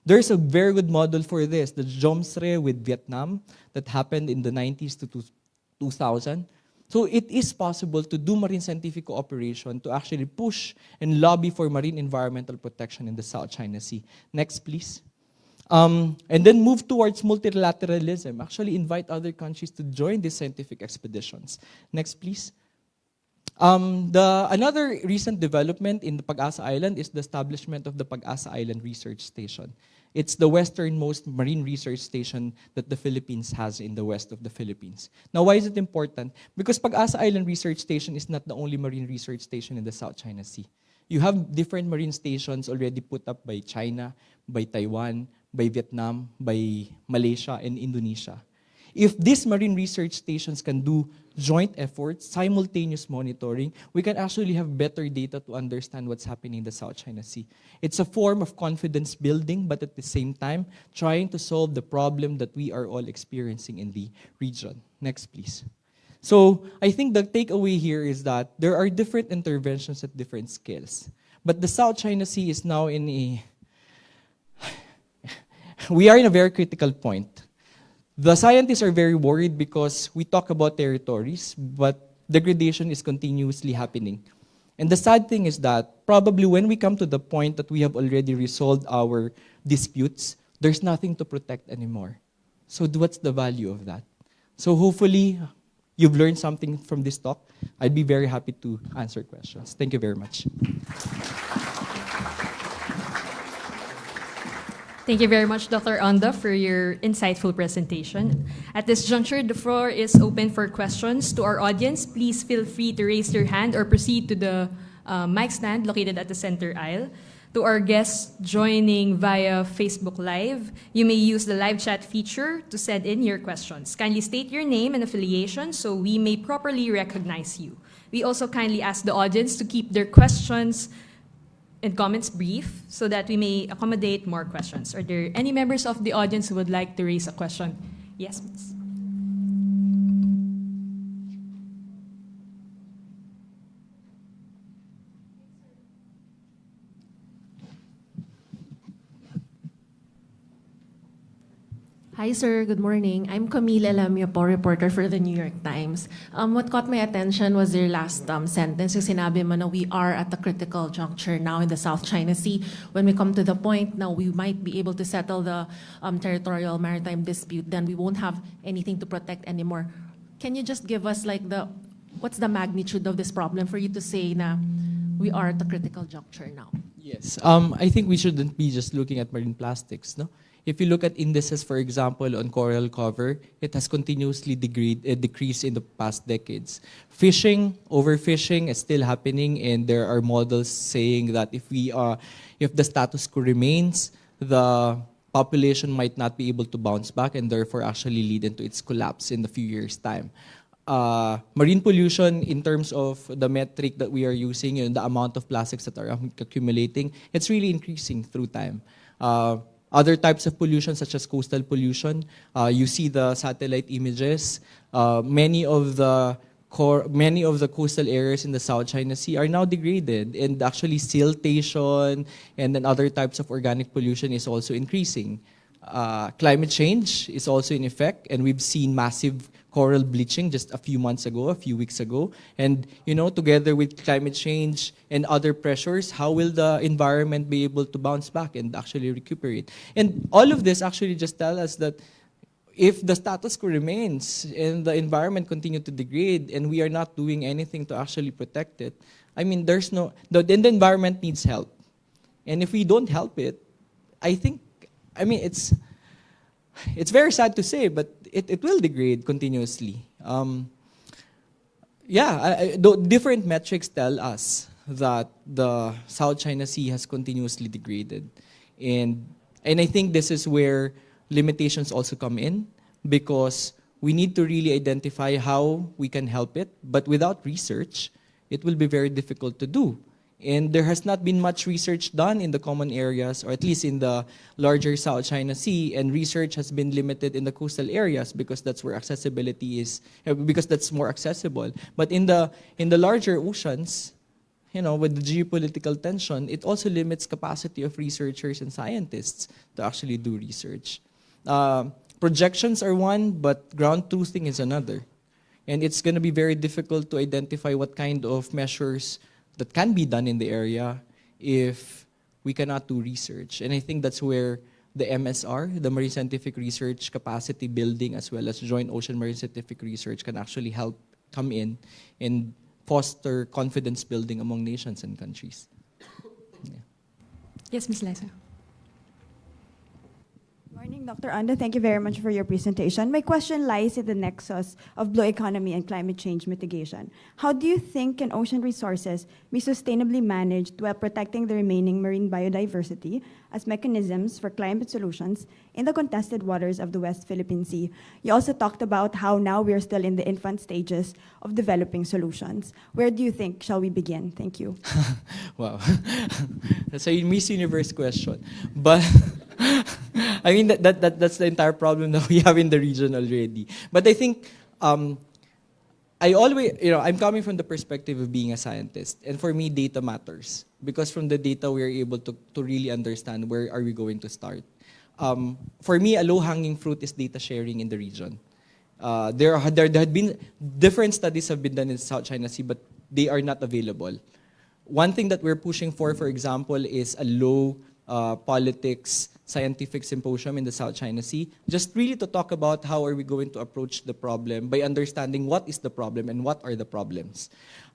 There's a very good model for this, the JOMSRE with Vietnam that happened in the 90s to 2000. So it is possible to do marine scientific cooperation to actually push and lobby for marine environmental protection in the South China Sea. Next, please. And then move towards multilateralism. Actually invite other countries to join these scientific expeditions. Next, please. Another recent development in the Pag-asa Island is the establishment of the Pag-asa Island Research Station. It's the westernmost marine research station that the Philippines has in the west of the Philippines. Now, why is it important? Because Pag-asa Island Research Station is not the only marine research station in the South China Sea. You have different marine stations already put up by China, by Taiwan, by Vietnam, by Malaysia, and Indonesia. If these marine research stations can do joint efforts, simultaneous monitoring, we can actually have better data to understand what's happening in the South China Sea. It's a form of confidence building, but at the same time, trying to solve the problem that we are all experiencing in the region. Next, please. So I think the takeaway here is that there are different interventions at different scales. But the South China Sea is now in a... we are in a very critical point. The scientists are very worried because we talk about territories, but degradation is continuously happening. And the sad thing is that probably when we come to the point that we have already resolved our disputes, there's nothing to protect anymore. So what's the value of that? So hopefully you've learned something from this talk. I'd be very happy to answer questions. Thank you very much. Thank you very much, Dr. Onda, for your insightful presentation. At this juncture, the floor is open for questions. To our audience, please feel free to raise your hand or proceed to the mic stand located at the center aisle. To our guests joining via Facebook Live, you may use the live chat feature to send in your questions. Kindly state your name and affiliation so we may properly recognize you. We also kindly ask the audience to keep their questions and comments brief so that we may accommodate more questions. Are there any members of the audience who would like to raise a question? Yes, please. Hi, sir. Good morning. I'm Camila Lamio po, reporter for the New York Times. What caught my attention was your last sentence. Yung sinabi mo na we are at a critical juncture now in the South China Sea. When we come to the point now we might be able to settle the territorial maritime dispute, then we won't have anything to protect anymore. Can you just give us like what's the magnitude of this problem for you to say na we are at a critical juncture now? Yes. I think we shouldn't be just looking at marine plastics, no? If you look at indices, for example, on coral cover, it has continuously decreased in the past decades. Fishing, overfishing is still happening, and there are models saying that if the status quo remains, the population might not be able to bounce back and therefore actually lead into its collapse in a few years' time. Marine pollution, in terms of the metric that we are using, the amount of plastics that are accumulating, it's really increasing through time. Other types of pollution, such as coastal pollution, you see the satellite images. Many of the coastal areas in the South China Sea are now degraded, and actually siltation and then other types of organic pollution is also increasing. Climate change is also in effect, and we've seen massive coral bleaching just a few weeks ago. And together with climate change and other pressures, how will the environment be able to bounce back and actually recuperate? And all of this actually just tell us that if the status quo remains and the environment continue to degrade and we are not doing anything to actually protect it, I mean, the environment needs help. And if we don't help it, it's very sad to say, but it will degrade continuously. Different metrics tell us that the South China Sea has continuously degraded. And I think this is where limitations also come in, because we need to really identify how we can help it, but without research, it will be very difficult to do. And there has not been much research done in the common areas, or at least in the larger South China Sea, and research has been limited in the coastal areas because that's where accessibility is, because that's more accessible. But in the larger oceans, with the geopolitical tension, it also limits capacity of researchers and scientists to actually do research. Projections are one, but ground truthing is another. And it's going to be very difficult to identify what kind of measures that can be done in the area if we cannot do research. And I think that's where the MSR, the Marine Scientific Research Capacity Building, as well as Joint Ocean Marine Scientific Research, can actually help come in and foster confidence building among nations and countries. Yeah. Yes, Ms. Liza. Morning, Dr. Onda. Thank you very much for your presentation. My question lies in the nexus of blue economy and climate change mitigation. How do you think can ocean resources be sustainably managed while protecting the remaining marine biodiversity as mechanisms for climate solutions in the contested waters of the West Philippine Sea? You also talked about how now we're still in the infant stages of developing solutions. Where do you think shall we begin? Thank you. Wow. That's a Miss Universe question. But I mean, that's the entire problem that we have in the region already. But I think I'm coming from the perspective of being a scientist. And for me, data matters. Because from the data, we're able to really understand where are we going to start. For me, a low-hanging fruit is data sharing in the region. There had been different studies have been done in the South China Sea, but they are not available. One thing that we're pushing for example, is a low politics scientific symposium in the South China Sea, just really to talk about how are we going to approach the problem by understanding what is the problem and what are the problems.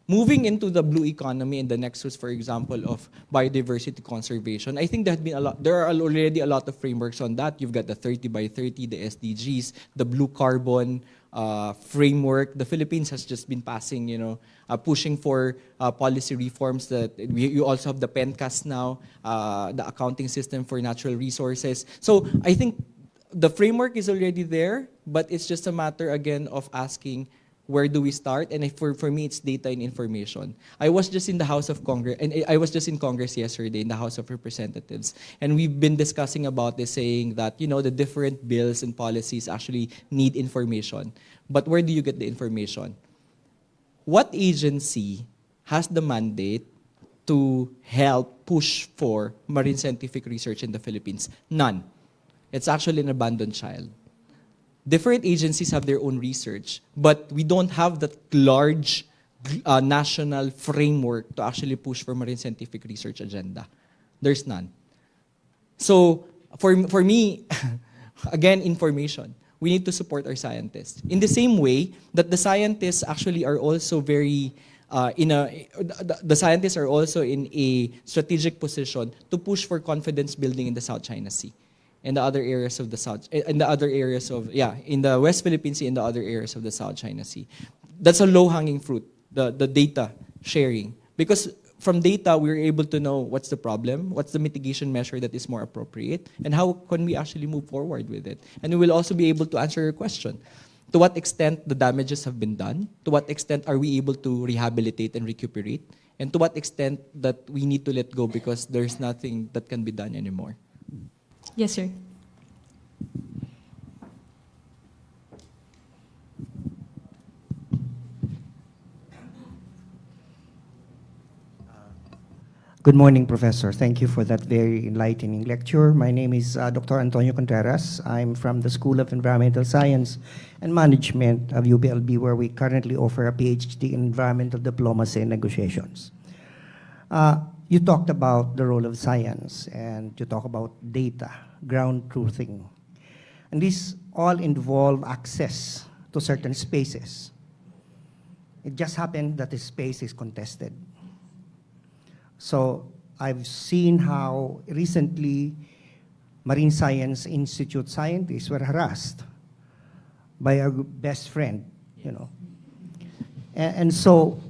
Moving into the blue economy and the nexus, for example, of biodiversity conservation, I think there are already a lot of frameworks on that. You've got the 30 by 30, the SDGs, the blue carbon framework. The Philippines has just been passing, pushing for policy reforms. That you also have the PENCAS now, the accounting system for natural resources. So I think the framework is already there, but it's just a matter again of asking, where do we start? And for me, it's data and information. I was just in the House of Congress, and I was just in Congress yesterday in the House of Representatives, and we've been discussing about this, saying that the different bills and policies actually need information. But where do you get the information? What agency has the mandate to help push for marine scientific research in the Philippines? None. It's actually an abandoned child. different agencies have their own research, but we don't have that large national framework to actually push for marine scientific research agenda. There's none. So for me, again, information. We need to support our scientists. In the same way that the scientists actually are also very the scientists are also in a strategic position to push for confidence building in the South China Sea and the other areas of the in the West Philippine Sea and the other areas of the South China Sea. That's a low-hanging fruit, the data sharing. Because from data, we're able to know what's the problem, what's the mitigation measure that is more appropriate, and how can we actually move forward with it. And we will also be able to answer your question. To what extent the damages have been done? To what extent are we able to rehabilitate and recuperate? And to what extent that we need to let go because there's nothing that can be done anymore? Yes, sir. Good morning, Professor. Thank you for that very enlightening lecture. My name is Dr. Antonio Contreras. I'm from the School of Environmental Science and Management of UPLB, where we currently offer a PhD in Environmental Diplomacy and Negotiations. You talked about the role of science, and you talk about data, ground truthing. And these all involve access to certain spaces. It just happened that the space is contested. So I've seen how recently Marine Science Institute scientists were harassed by our best friend, you know. And so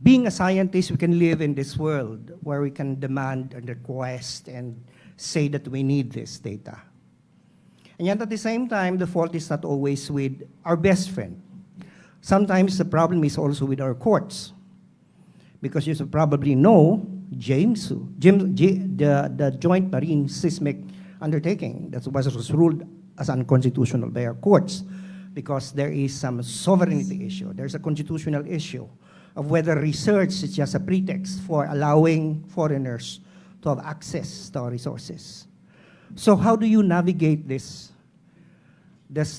being a scientist, we can live in this world where we can demand and request and say that we need this data. And yet at the same time, the fault is not always with our best friend. Sometimes the problem is also with our courts. Because you should probably know, the Joint Marine Seismic Undertaking that was ruled as unconstitutional by our courts because there is some sovereignty issue. There's a constitutional issue of whether research is just a pretext for allowing foreigners to have access to our resources. So how do you navigate this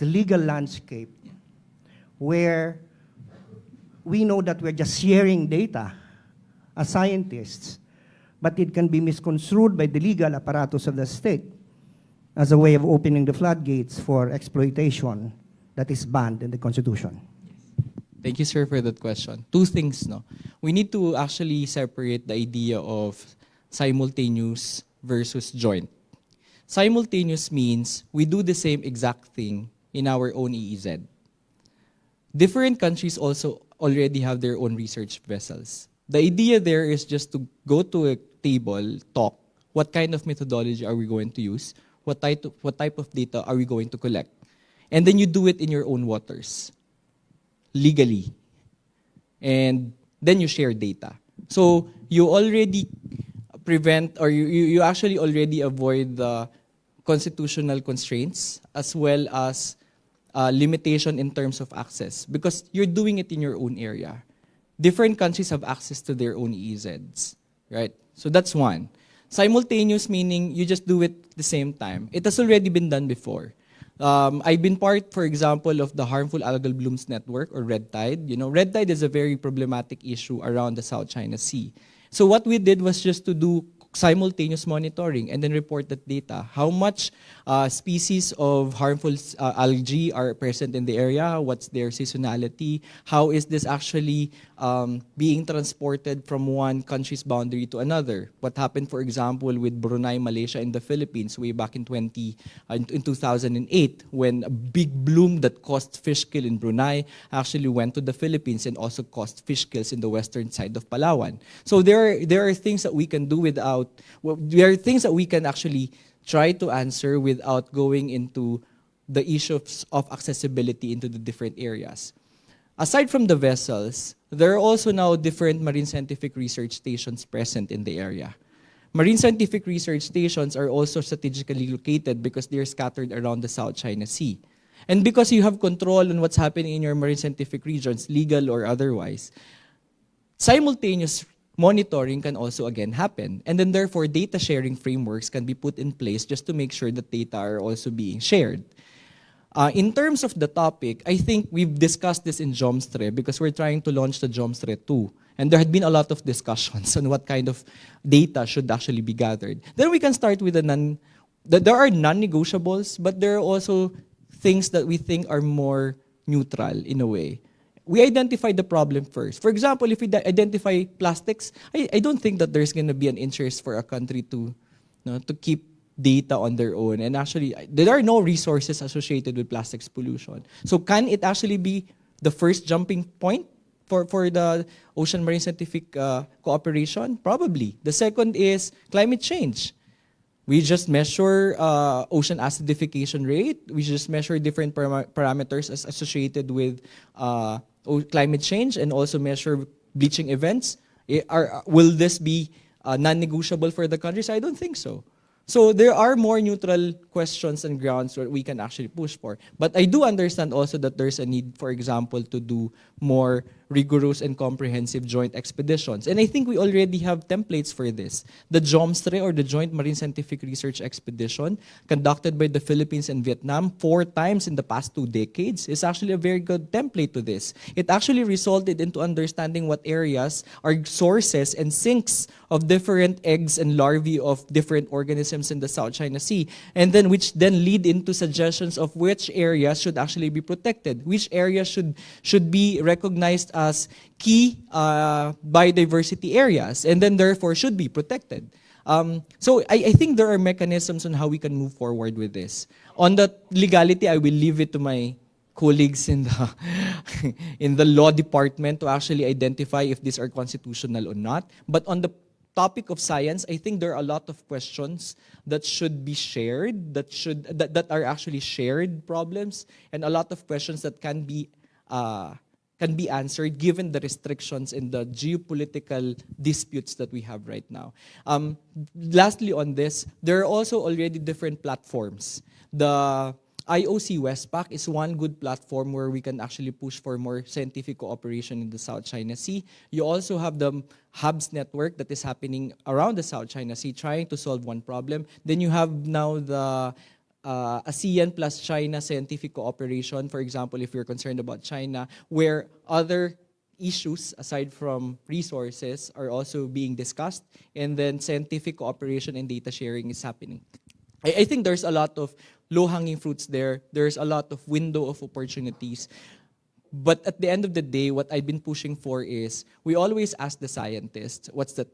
legal landscape where we know that we're just sharing data as scientists, but it can be misconstrued by the legal apparatus of the state as a way of opening the floodgates for exploitation that is banned in the Constitution? Thank you, sir, for that question. Two things, no? We need to actually separate the idea of simultaneous versus joint. Simultaneous means we do the same exact thing in our own EEZ. Different countries also already have their own research vessels. The idea there is just to go to a table, talk, what kind of methodology are we going to use, what type of data are we going to collect, and then you do it in your own waters, legally, and then you share data. So you already prevent, or you actually already avoid the constitutional constraints as well as limitation in terms of access, because you're doing it in your own area. Different countries have access to their own EEZs, right? So that's one. Simultaneous meaning you just do it at the same time. It has already been done before. I've been part, for example, of the Harmful Algal Blooms Network, or Red Tide. You know, Red Tide is a very problematic issue around the South China Sea. So what we did was just to do simultaneous monitoring and then report that data. How much species of harmful algae are present in the area? What's their seasonality? How is this actually being transported from one country's boundary to another? What happened, for example, with Brunei, Malaysia, and the Philippines way back in 2008, when a big bloom that caused fish kill in Brunei actually went to the Philippines and also caused fish kills in the western side of Palawan. So there are things that we can do there are things that we can actually try to answer without going into the issues of accessibility into the different areas. Aside from the vessels, there are also now different marine scientific research stations present in the area. Marine scientific research stations are also strategically located because they're scattered around the South China Sea. And because you have control on what's happening in your marine scientific regions, legal or otherwise, simultaneous monitoring can also again happen. And then therefore, data sharing frameworks can be put in place just to make sure that data are also being shared. In terms of the topic, I think we've discussed this in Jomstre because we're trying to launch the Jomstre 2. And there had been a lot of discussions on what kind of data should actually be gathered. Then we can start with there are non-negotiables, but there are also things that we think are more neutral in a way. We identify the problem first. For example, if we identify plastics, I don't think that there's going to be an interest for a country to keep data on their own. And actually, there are no resources associated with plastics pollution. So can it actually be the first jumping point for the Ocean Marine Scientific Cooperation? Probably. The second is climate change. We just measure ocean acidification rate. We just measure different parameters as associated with climate change and also measure bleaching events. Will this be non-negotiable for the countries? I don't think so. So there are more neutral questions and grounds where we can actually push for. But I do understand also that there's a need, for example, to do more rigorous and comprehensive joint expeditions. And I think we already have templates for this. The JOMSTRE, or the Joint Marine Scientific Research Expedition, conducted by the Philippines and Vietnam 4 times in the past 2 decades, is actually a very good template to this. It actually resulted into understanding what areas are sources and sinks of different eggs and larvae of different organisms in the South China Sea, and then which then lead into suggestions of which areas should actually be protected, which areas should be recognized as key biodiversity areas, and then therefore should be protected. So I think there are mechanisms on how we can move forward with this. On the legality, I will leave it to my colleagues in the in the law department to actually identify if these are constitutional or not. But on the topic of science, I think there are a lot of questions that should be shared, that are actually shared problems, and a lot of questions that can be answered given the restrictions and the geopolitical disputes that we have right now. Lastly on this, there are also already different platforms. The IOC Westpac is one good platform where we can actually push for more scientific cooperation in the South China Sea. You also have the hubs network that is happening around the South China Sea trying to solve one problem. Then you have now the ASEAN plus China scientific cooperation, for example, if you're concerned about China, where other issues aside from resources are also being discussed, and then scientific cooperation and data sharing is happening. I think there's a lot of low-hanging fruits there. There's a lot of window of opportunities. But at the end of the day, what I've been pushing for is, we always ask the scientists, what's the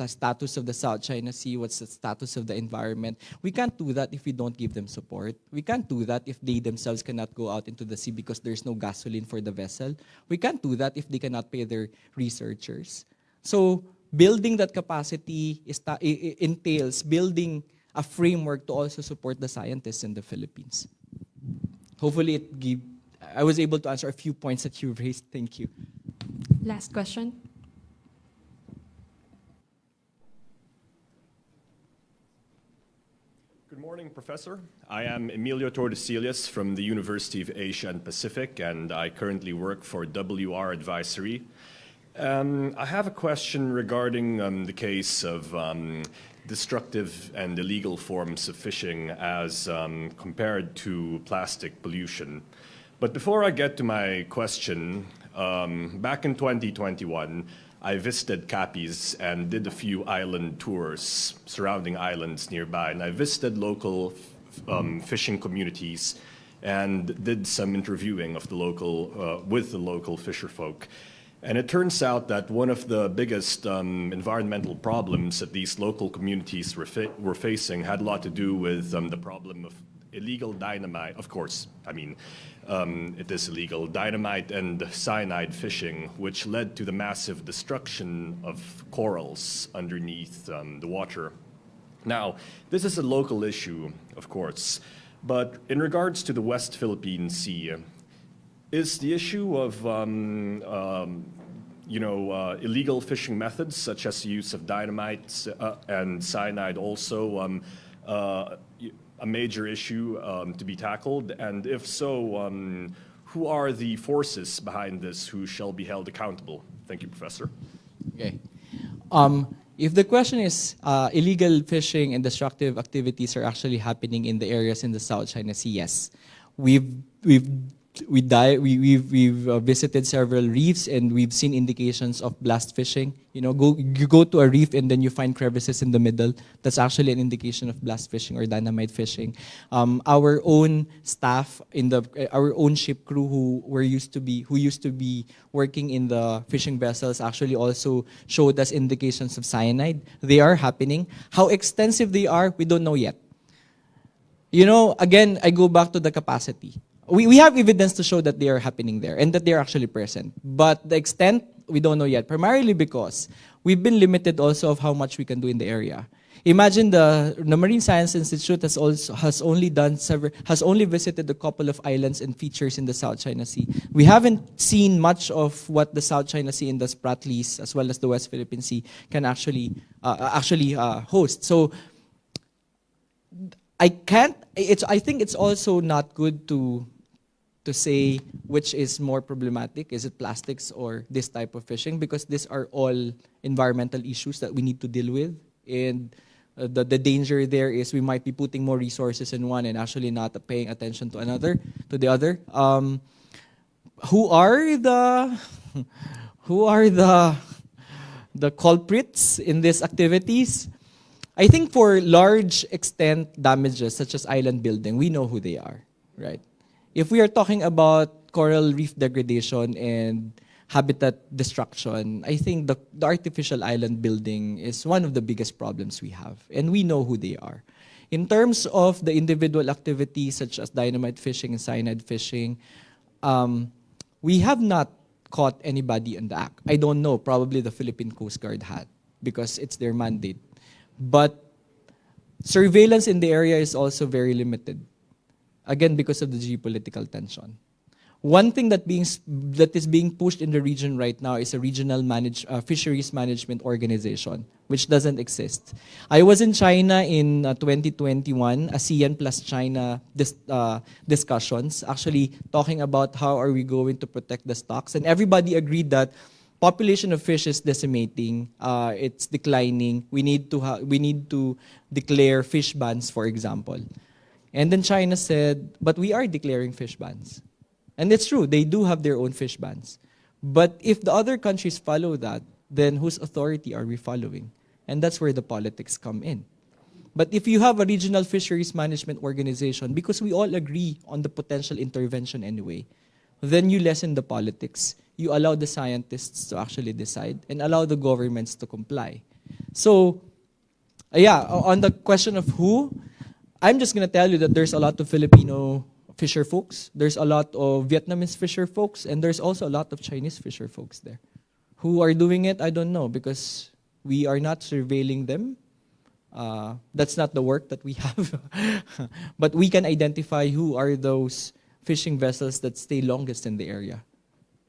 status of the South China Sea, what's the status of the environment. We can't do that if we don't give them support. We can't do that if they themselves cannot go out into the sea because there's no gasoline for the vessel. We can't do that if they cannot pay their researchers. So building that capacity entails building a framework to also support the scientists in the Philippines. Hopefully I was able to answer a few points that you raised. Thank you. Last question. Good morning, Professor. I am Emilio Tordesillas from the University of Asia and Pacific, and I currently work for WR Advisory. I have a question regarding the case of destructive and illegal forms of fishing as compared to plastic pollution. But before I get to my question, back in 2021, I visited Capiz and did a few island tours, surrounding islands nearby, and I visited local fishing communities and did some interviewing of the local, with the local fisherfolk. And it turns out that one of the biggest environmental problems that these local communities were facing had a lot to do with the problem of illegal dynamite. Of course, I mean, it is illegal dynamite and cyanide fishing, which led to the massive destruction of corals underneath the water. Now, this is a local issue, of course, but in regards to the West Philippine Sea, is the issue of illegal fishing methods such as the use of dynamite and cyanide also a major issue to be tackled? And if so, who are the forces behind this who shall be held accountable? Thank you, Professor. Okay. If the question is illegal fishing and destructive activities are actually happening in the areas in the South China Sea, yes. We've visited several reefs, and we've seen indications of blast fishing. You go to a reef and then you find crevices in the middle. That's actually an indication of blast fishing or dynamite fishing. Our own staff our own ship crew who used to be working in the fishing vessels actually also showed us indications of cyanide. They are happening. How extensive they are, we don't know yet. Again, I go back to the capacity. We have evidence to show that they are happening there and that they are actually present. But the extent, we don't know yet, primarily because we've been limited also of how much we can do in the area. Imagine the Marine Science Institute has only visited a couple of islands and features in the South China Sea. We haven't seen much of what the South China Sea and the Spratlys, as well as the West Philippine Sea, can actually host. So I think it's also not good to say which is more problematic. Is it plastics or this type of fishing? Because these are all environmental issues that we need to deal with. And the danger there is we might be putting more resources in one and actually not paying attention to the other. Who are the culprits in these activities? I think for large extent damages such as island building, we know who they are, right? If we are talking about coral reef degradation and habitat destruction, I think the artificial island building is one of the biggest problems we have, and we know who they are. In terms of the individual activities such as dynamite fishing and cyanide fishing, we have not caught anybody in the act. I don't know, probably the Philippine Coast Guard had, because it's their mandate. But surveillance in the area is also very limited, again, because of the geopolitical tension. One thing that is being pushed in the region right now is a regional fisheries management organization, which doesn't exist. I was in China in 2021, ASEAN plus China discussions, actually talking about how are we going to protect the stocks, and everybody agreed that population of fish is decimating, it's declining. We need to declare fish bans, for example. And then China said, but we are declaring fish bans. And it's true, they do have their own fish bans. But if the other countries follow that, then whose authority are we following? And that's where the politics come in. But if you have a regional fisheries management organization, because we all agree on the potential intervention anyway, then you lessen the politics. You allow the scientists to actually decide and allow the governments to comply. So, on the question of who, I'm just going to tell you that there's a lot of Filipino fisher folks, there's a lot of Vietnamese fisher folks, and there's also a lot of Chinese fisher folks there. Who are doing it, I don't know, because we are not surveilling them. That's not the work that we have. But we can identify who are those fishing vessels that stay longest in the area.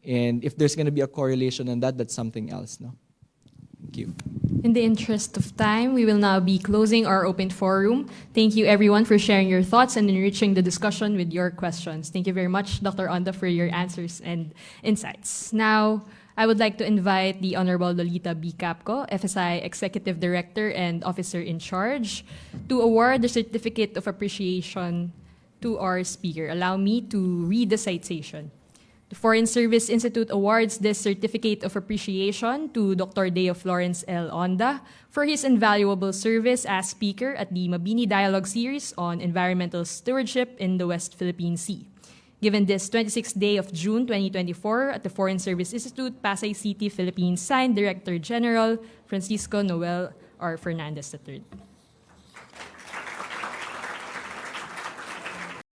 And if there's going to be a correlation on that, that's something else, no? Thank you. In the interest of time, we will now be closing our open forum. Thank you, everyone, for sharing your thoughts and enriching the discussion with your questions. Thank you very much, Dr. Onda, for your answers and insights. Now, I would like to invite the Honorable Lolita B. Capco, FSI Executive Director and Officer in Charge, to award the Certificate of Appreciation to our speaker. Allow me to read the citation. The Foreign Service Institute awards this Certificate of Appreciation to Dr. Deo Florence L. Onda for his invaluable service as speaker at the Mabini Dialogue Series on Environmental Stewardship in the West Philippine Sea. Given this 26th day of June 2024 at the Foreign Service Institute, Pasay City, Philippines, signed Director General Francisco Noel R. Fernandez III.